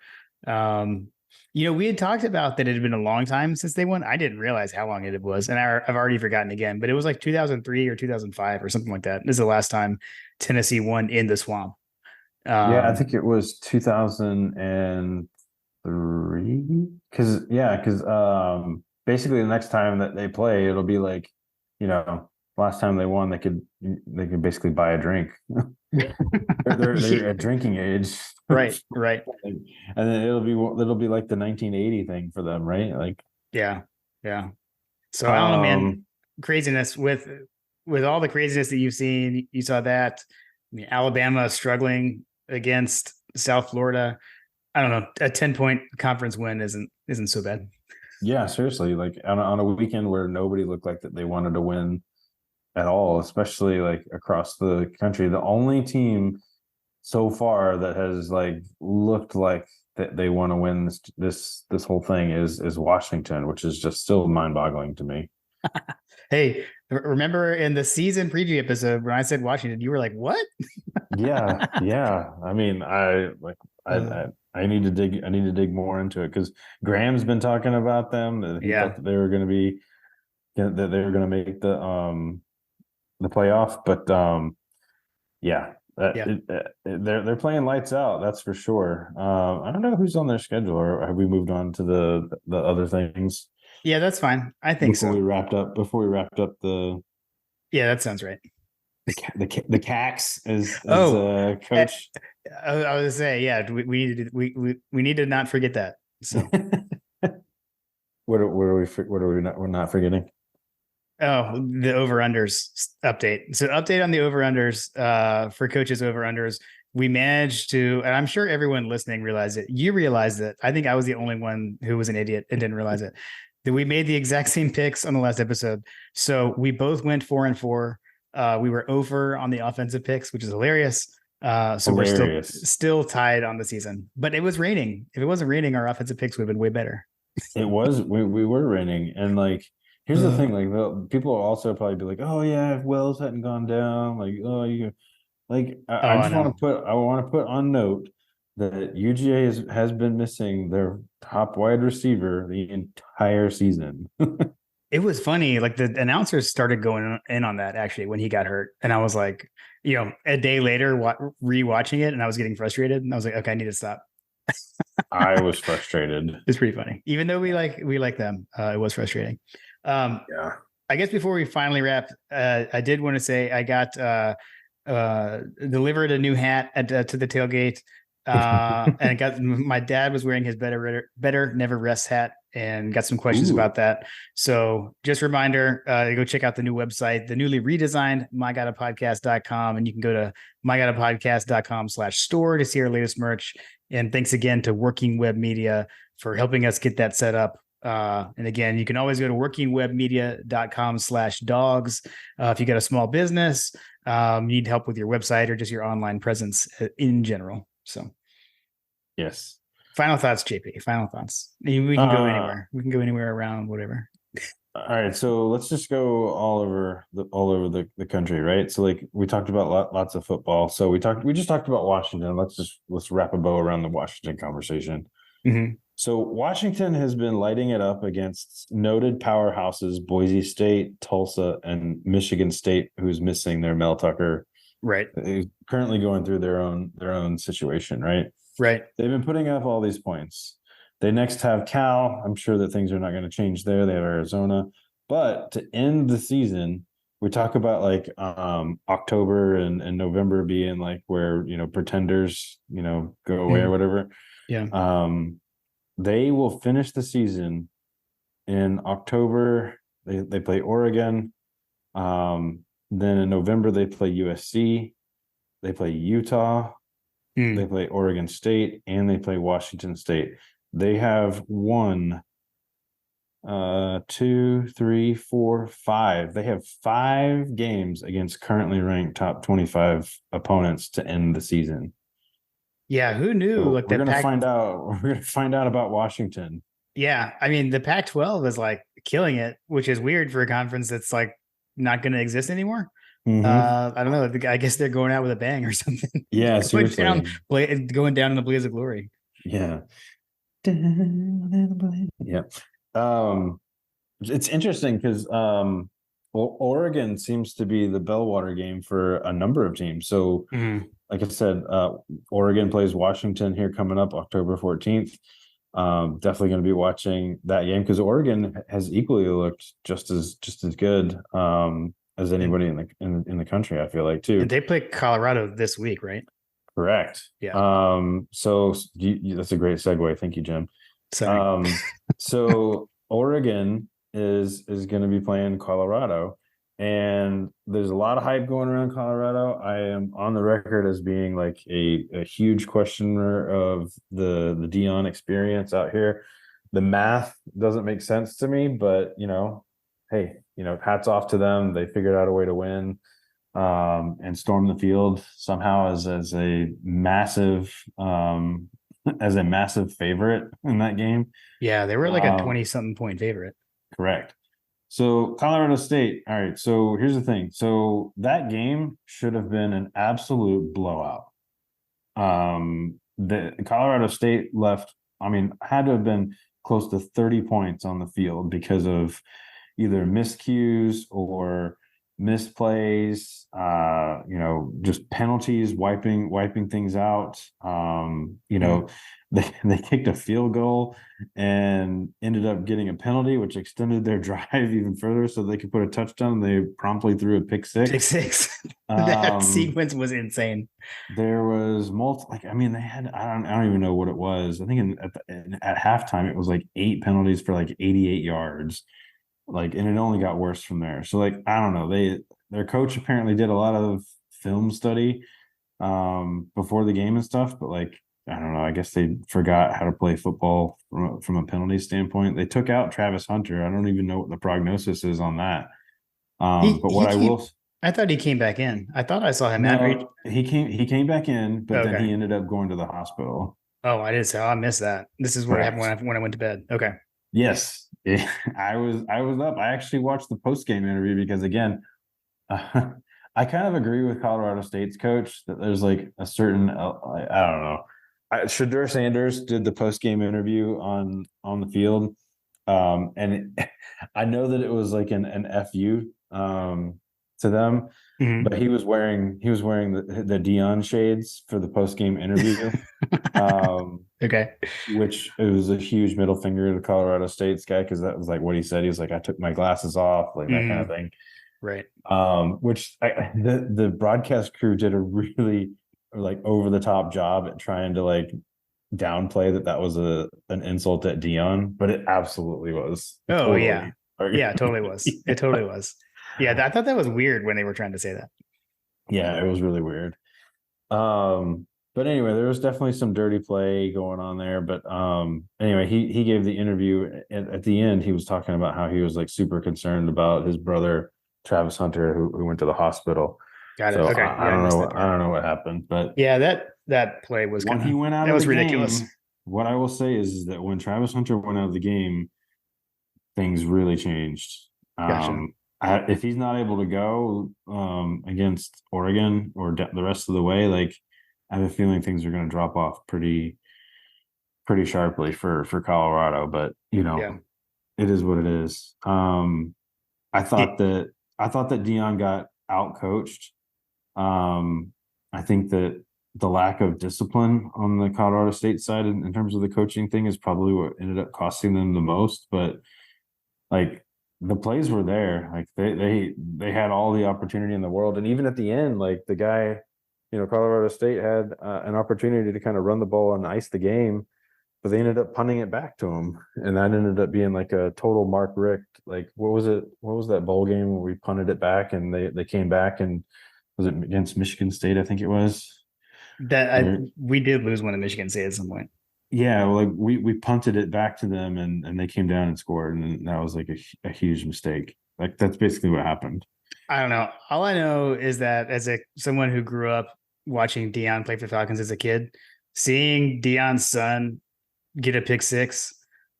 Um, we had talked about that it had been a long time since they won. I didn't realize how long it was, and I've already forgotten again. But it was like 2003 or 2005 or something like that. This is the last time Tennessee won in the Swamp. yeah, I Um, think it was 2003. Because basically the next time that they play, it'll be like, last time they won, they could basically buy a drink. They're at drinking age. right, right, And then it'll be like the 1980 thing for them, right? Like, yeah, yeah. So I don't know, man. um, Craziness with all the craziness that you've seen. You saw that. I mean, Alabama struggling against South Florida. I don't know. A 10-point conference win isn't so bad. Yeah, seriously, like on a weekend where nobody looked like that they wanted to win at all, especially like across the country. The only team so far that has like looked like that they want to win this whole thing is Washington, which is just still mind-boggling to me. Hey, remember in the season preview episode when I said Washington, you were like, "What?" Yeah, yeah. I mean, I like Uh, I need to dig more into it because Graham's been talking about them. That he thought yeah, that they were going to be that they were going to make the playoff, but yeah, yeah. they're playing lights out. That's for sure. I don't know who's on their schedule, or have we moved on to the other things Yeah, that's fine. I think so. before we wrapped up Yeah, that sounds right. the CAX as Oh, eh, coach. I was gonna say, yeah, we need to we need to not forget that. So, What are we not we're not forgetting? oh, the over unders update. So, update on the over unders for coaches over unders. We managed to, and I'm sure everyone listening realized it. You realized it. I think I was the only one who was an idiot and didn't realize it. That we made the exact same picks on the last episode. So we both went 4-4. We were over on the offensive picks, which is hilarious. So we're still Hilarious. still tied on the season, but it was raining. If it wasn't raining, our offensive picks would have been way better. It was we were raining, and like here's the thing, like people will also probably be like, oh yeah, if Wells hadn't gone down, like oh you like Oh, I I just want know. to put on note that UGA has been missing their top wide receiver the entire season. It was funny. Like the announcers started going in on that actually when he got hurt, and I was like, a day later, rewatching it, and I was getting frustrated, and I was like, okay, I need to stop. I was frustrated. It's pretty funny, even though we like them. It was frustrating. Um, Yeah. I guess before we finally wrap, I did want to say I got delivered a new hat to the tailgate, and I got my dad was wearing his better never rest hat, and got some questions Ooh. about that. So just a reminder, go check out the new website, the newly redesigned mygodapodcast.com, and you can go to mygodapodcast.com/store to see our latest merch. And thanks again to Working Web Media for helping us get that set up. And again, you can always go to workingwebmedia.com/dogs. If you got a small business, need help with your website or just your online presence in general. So Yes. final thoughts, JP, final thoughts. We can go Uh, anywhere. We can go anywhere around whatever. all right, so let's just go all over the country, right? So like we talked about lots of football. So we just talked about Washington. Let's wrap a bow around the Washington conversation. Mm-hmm. So Washington has been lighting it up against noted powerhouses Boise State, Tulsa, and Michigan State, who's missing their Mel Tucker, Right. who's currently going through their own situation, right? Right. They've been putting up all these points. They next have Cal. I'm sure that things are not going to change there. They have Arizona. But to end the season, we talk about like October and November being like where, pretenders, go away or Mhm. whatever. Yeah. They will finish the season in October. They play Oregon. Then in November they play USC. They play Utah. They Mm. play Oregon State, and they play Washington State. They have won 5. They have 5 games against currently ranked top 25 opponents to end the season. Yeah. Who knew? So Like we're the gonna Pac. find out. We're gonna find out about Washington. Yeah. I mean, the Pac-12 is like killing it, which is weird for a conference that's like not going to exist anymore. Mm-hmm. I don't know. I guess they're going out with a bang or something. Yeah, going down, seriously. going down in the blaze of glory. Yeah. Yeah. Um, it's interesting because Oregon seems to be the bellwether game for a number of teams. So, Mhm. like I said, Oregon plays Washington here coming up October 14th. Definitely going to be watching that game because Oregon has equally looked just as good as And, anybody in the country. I feel like and too. they play Colorado this week, right? Correct. Yeah. So that's a great segue. Thank you, Jim. Sorry. Um, so Oregon is going to be playing Colorado, and there's a lot of hype going around Colorado. I am on the record as being like a huge questioner of the Dion experience out here. the math doesn't make sense to me, but hey, hats off to them. They figured out a way to win, and storm the field somehow as a massive as a massive favorite in that game. Yeah, they were like a Um, 20 something point favorite. correct. So Colorado State. All right. So here's the thing. So that game should have been an absolute blowout. The Colorado State left, I mean, had to have been close to 30 points on the field because of either miscues or misplays, just penalties, wiping things out. They kicked a field goal and ended up getting a penalty, which extended their drive even further so they could put a touchdown. They promptly threw a pick Pick six. six. That sequence was insane. There was multiple, like, I mean, they had, I don't even know what it was. I think at halftime, it was like 8 penalties for like 88 yards. Like, and it only got worse from there. So, like, I don't know. Their coach apparently did a lot of film study before the game and stuff, but like, I don't know. I guess they forgot how to play football from a penalty standpoint. They took out Travis Hunter. I don't even know what the prognosis is on that. But He what I came. will I thought he came back in. I thought I saw him at. No, he came back in, but then he Okay. ended up going to the hospital. Oh, I didn't say. Oh, I missed that. This is what happened Correct. when I went to bed. Okay. Yes. I was up. I actually watched the post game interview because again, I kind of agree with Colorado State's coach that there's like a certain I don't know. Shadur Sanders did the post game interview on the field, and I know that it was like an fu to them, Mhm. but he was wearing the Dion shades for the post game interview, Okay. which it was a huge middle finger to Colorado State's guy because that was like what he said. He was like, I took my glasses off, like that kind of Mhm. thing. Right. Which the broadcast crew did a really like over the top job at trying to like downplay that was an insult at Dion, but it absolutely was. Oh yeah. Totally. Yeah, it totally was. It totally was. Yeah, I thought that was weird when they were trying to say that. Yeah, it was really weird. But anyway, there was definitely some dirty play going on there. But anyway, he gave the interview at the end. He was talking about how he was like super concerned about his brother Travis Hunter, who went to the hospital. Got it. So Okay. I Yeah, I don't missed know. that I part. don't know what happened, but Yeah, that play was when kind of he went out that of the was ridiculous. game, what I will say is that when Travis Hunter went out of the game, things really changed. Gotcha. If he's not able to go against Oregon or the rest of the way, like I have a feeling things are going to drop off pretty sharply for Colorado. But Yeah. it is what it is. I thought that Dion got out coached. I think that the lack of discipline on the Colorado State side in terms of the coaching thing is probably what ended up costing them the most. But like the plays were there, like they had all the opportunity in the world, and even at the end, like the guy, Colorado State had an opportunity to kind of run the ball and ice the game, but they ended up punting it back to him, and that ended up being like a total Mark Richt. Like what was it? What was that bowl game where we punted it back and they came back, and was it against Michigan State? I think it was. We did lose one at Michigan State at some point. Yeah, well, like we punted it back to them and they came down and scored, and that was like a huge mistake. Like that's basically what happened. I don't know. All I know is that as someone who grew up watching Dion play for Falcons as a kid, seeing Dion's son get a pick six,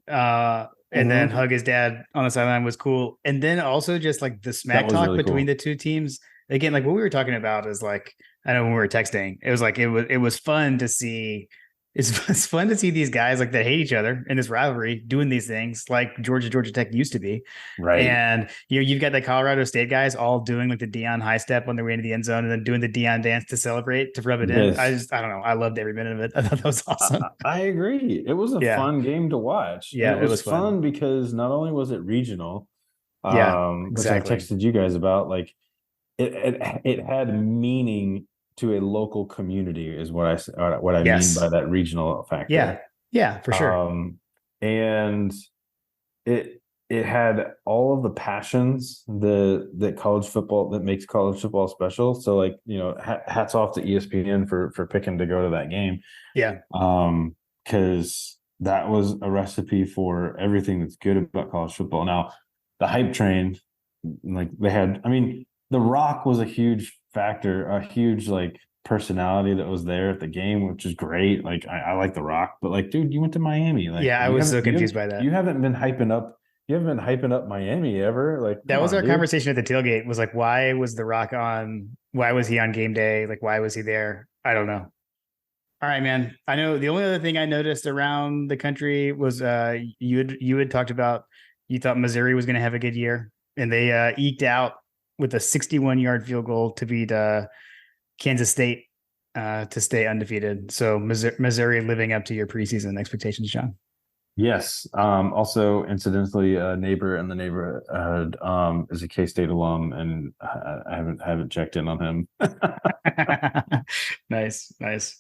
and then hug his dad on the sideline was cool. And then also just like the That smack was talk really between cool. the two teams. Again, like what we were talking about is like I know when we were texting, it was like it was fun to see. It's fun to see these guys like that hate each other in this rivalry doing these things like Georgia Tech used to be. Right. And you've got the Colorado State guys all doing like the Dion high step on their way into the end zone and then doing the Dion dance to celebrate to rub it in. Yes. I don't know. I loved every minute of it. I thought that was awesome. I agree. It was a Yeah. fun game to watch. And Yeah. it It was was fun. fun because not only was it regional, Yeah. which I Exactly. texted you guys about, like it had meaning to a local community is what I mean by Yes. that regional Yeah. factor. Yeah. For sure. And it had all of the passions that college football that makes college football special. So like, hats off to ESPN for picking to go to that game. Yeah. Because that was a recipe for everything that's good about college football. Now, the hype train, like they had, I mean, The Rock was a huge factor, a huge like personality that was there at the game, which is great. Like I like The Rock, but like, dude, you went to Miami. Like Yeah, I was so confused by that. you haven't been hyping up. You haven't been hyping up Miami ever. Like, That come was on, our dude. conversation at the tailgate. Was like, why was The Rock on? Why was he on game day? Like, why was he there? I don't know. All right, man. I know the only other thing I noticed around the country was you had talked about you thought Missouri was going to have a good year, and they eked out with a 61-yard field goal to beat Kansas State to stay undefeated. So Missouri living up to your preseason expectations, John. Yes. Also, incidentally, a neighbor in the neighborhood is a K-State alum, and I haven't checked in on him. Nice, nice.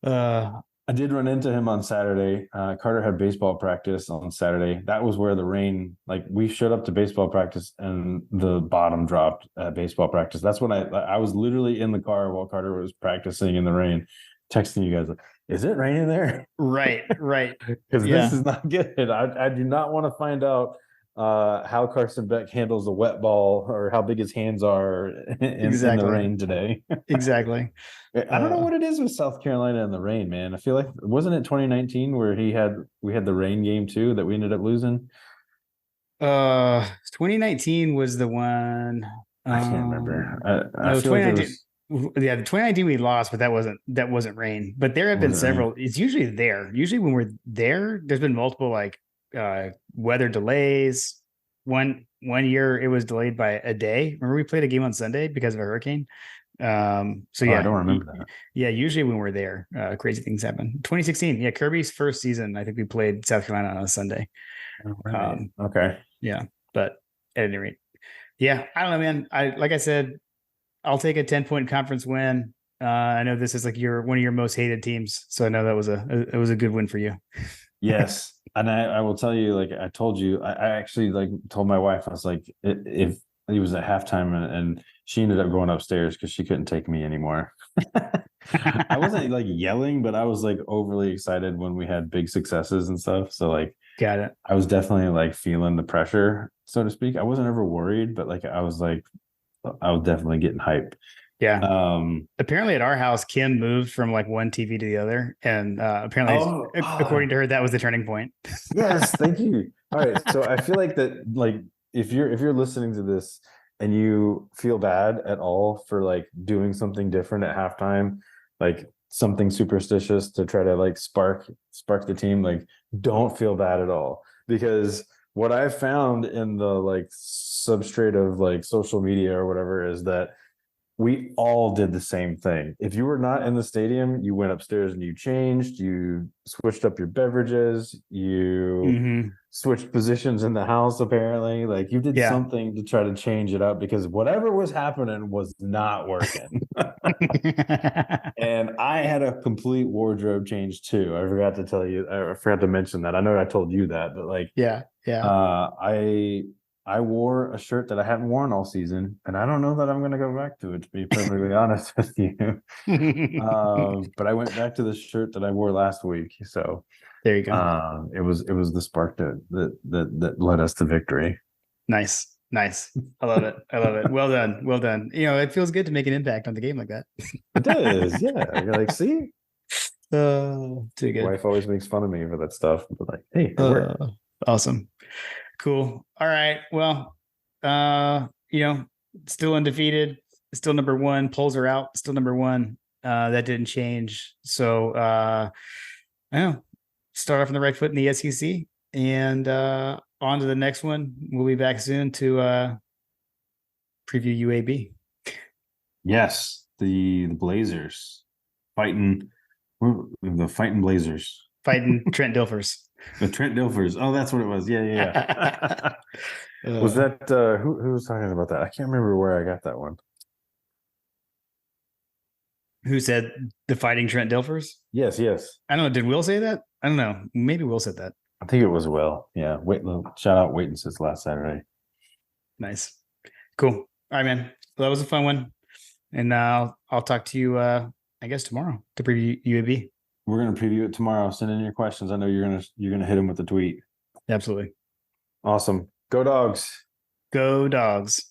I did run into him on Saturday. Carter had baseball practice on Saturday. That was where the rain, like we showed up to baseball practice and the bottom dropped at baseball practice. That's when I was literally in the car while Carter was practicing in the rain, texting you guys like, is it raining there? Right, right. Because this is not good. I do not want to find out how Carson Beck handles a wet ball or how big his hands are in the Exactly. rain today. Exactly. I don't know what it is with South Carolina and the rain, man. I feel like wasn't it 2019 where we had the rain game too that we ended up losing? 2019 was the one. I can't remember. I No, feel like it 2019. was Yeah, the 2019 we lost, but that wasn't rain. But there have been wasn't rain. several. It's usually there. Usually when we're there, there's been multiple like weather delays. One year it was delayed by a day. Remember we played a game on Sunday because of a hurricane. So Oh, I yeah, don't remember that. yeah. Usually when we're there, crazy things happen. 2016, yeah, Kirby's first season. I think we played South Carolina on a Sunday. Oh, right. Um, Okay. yeah, but at any rate, yeah, I don't know, man. Like I said, I'll take a 10-point conference win. I know this is like one of your most hated teams, so I know that was it was a good win for you. Yes. And I will tell you, like I told you, I actually like told my wife, I was like, if it was at halftime and she ended up going upstairs because she couldn't take me anymore. I wasn't like yelling, but I was like overly excited when we had big successes and stuff. So like Got it. I was definitely like feeling the pressure, so to speak. I wasn't ever worried, but like I was definitely getting hype. Yeah. Um Apparently, at our house, Kim moved from like one TV to the other, and apparently, according to her, that was the turning point. yes, thank you. All right. So I feel like that like if you're listening to this and you feel bad at all for like doing something different at halftime, like something superstitious to try to like spark the team, like don't feel bad at all. Because what I've found in the like substrate of like social media or whatever is that we all did the same thing. If you were not in the stadium, you went upstairs and you changed, you switched up your beverages, you Hmm. switched positions in the house, apparently. Like you did Yeah. something to try to change it up because whatever was happening was not working. And I had a complete wardrobe change too. I forgot to tell you, I forgot to mention that. I know I told you that, but like Yeah. Yeah. uh I wore a shirt that I haven't worn all season, and I don't know that I'm going to go back to it, to be perfectly honest with you. But I went back to the shirt that I wore last week, so There you go. it was the spark that led us to victory. Nice. Nice. I love it. I love it. Well done. Well done. It feels good to make an impact on the game like that. It does, yeah. You're like, see, Too good. wife always makes fun of me for that stuff, but like, hey, it worked. Awesome. Cool. All right. Well, still undefeated, still number one. Polls are out, still number one. That didn't change. So I don't know. Start off on the right foot in the SEC, and on to the next one. We'll be back soon to preview UAB. Yes, the Blazers fighting the fighting Blazers. Fighting Trent Dilfers. The Trent Dilfers. Oh, that's what it was. Yeah. Was that who was talking about that? I can't remember where I got that one. Who said the fighting Trent Dilfers? Yes. I don't know. Did Will say that? I don't know. Maybe Will said that. I think it was Will. Yeah. Wait, shout out Waiting since last Saturday. Nice. Cool. All right, man. Well, that was a fun one. And I'll talk to you I guess tomorrow to preview UAB. We're gonna preview it tomorrow. Send in your questions. I know you're gonna hit him with the tweet. Absolutely. Awesome. Go dogs. Go dogs.